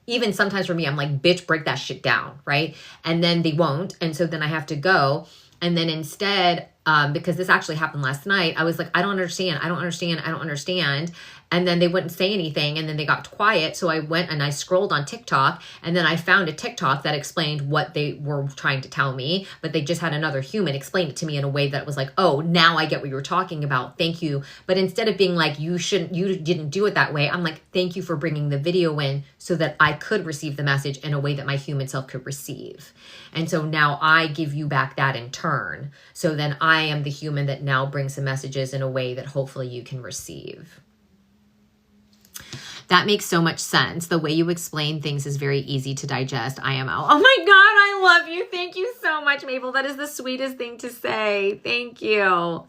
even sometimes for me, I'm like, bitch, break that shit down, right? And then they won't. And so then I have to go. And then instead, because this actually happened last night, I was like, I don't understand. And then they wouldn't say anything, and then they got quiet. So I went and I scrolled on TikTok, and then I found a TikTok that explained what they were trying to tell me, but they just had another human explain it to me in a way that was like, oh, now I get what you were talking about. Thank you. But instead of being like, you didn't do it that way, I'm like, thank you for bringing the video in so that I could receive the message in a way that my human self could receive. And so now I give you back that in turn. So then I am the human that now brings the messages in a way that hopefully you can receive. That makes so much sense. The way you explain things is very easy to digest. IMO. Oh my God, I love you. Thank you so much, Mabel. That is the sweetest thing to say. Thank you.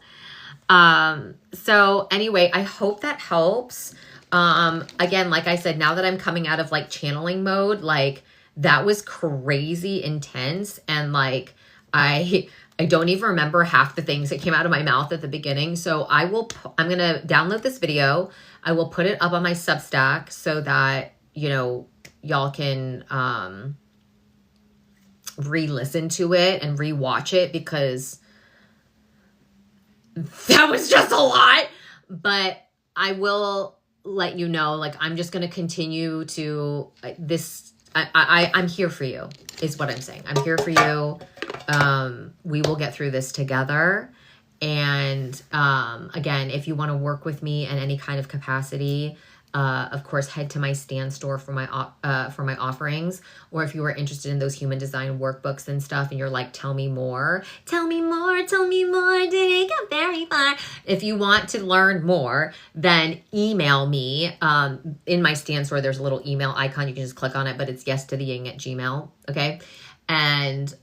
So anyway, I hope that helps. Again, like I said, now that I'm coming out of like channeling mode, like that was crazy intense. And like, I don't even remember half the things that came out of my mouth at the beginning. So I'm going to download this video. I will put it up on my Substack so that, you know, y'all can re-listen to it and re-watch it, because that was just a lot. But I will let you know, like, I'm just going to continue to this. I'm here for you is what I'm saying. I'm here for you. We will get through this together. And again, if you want to work with me in any kind of capacity, of course, head to my Stan store for my offerings. Or if you are interested in those human design workbooks and stuff, and you're like, tell me more, did it go very far? If you want to learn more, then email me. In my Stan store, there's a little email icon. You can just click on it, but it's yes to the yin at Gmail. Okay. And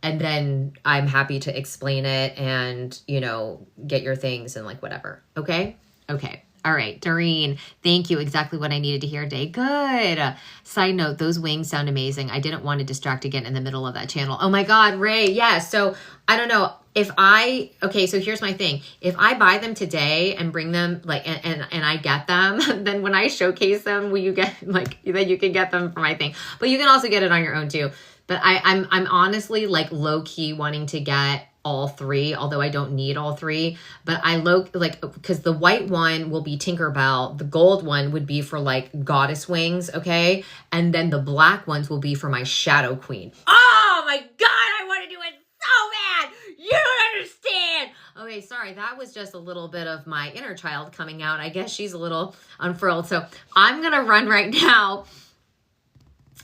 And then I'm happy to explain it and, you know, get your things and like whatever. Okay? Okay. All right, Doreen, thank you. Exactly what I needed to hear today. Good. Side note, those wings sound amazing. I didn't want to distract again in the middle of that channel. Oh my God, Ray. Yeah. So I don't know okay, so here's my thing. If I buy them today and bring them like, and I get them, then when I showcase them, will you get like, then you can get them for my thing, but you can also get it on your own too. But I'm honestly like low key wanting to get all three, although I don't need all three, but because the white one will be Tinkerbell, the gold one would be for like goddess wings, okay? And then the black ones will be for my Shadow Queen. Oh my God, I want to do it so bad. You don't understand. Okay, sorry, that was just a little bit of my inner child coming out. I guess she's a little unfurled. So I'm gonna run right now.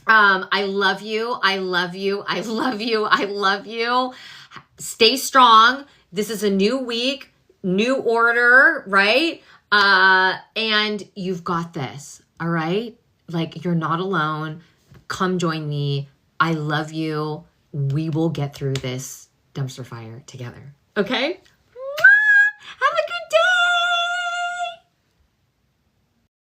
I love you. I love you. I love you. I love you. Stay strong. This is a new week, new order, right? And you've got this, all right? Like, you're not alone. Come join me. I love you. We will get through this dumpster fire together. Okay?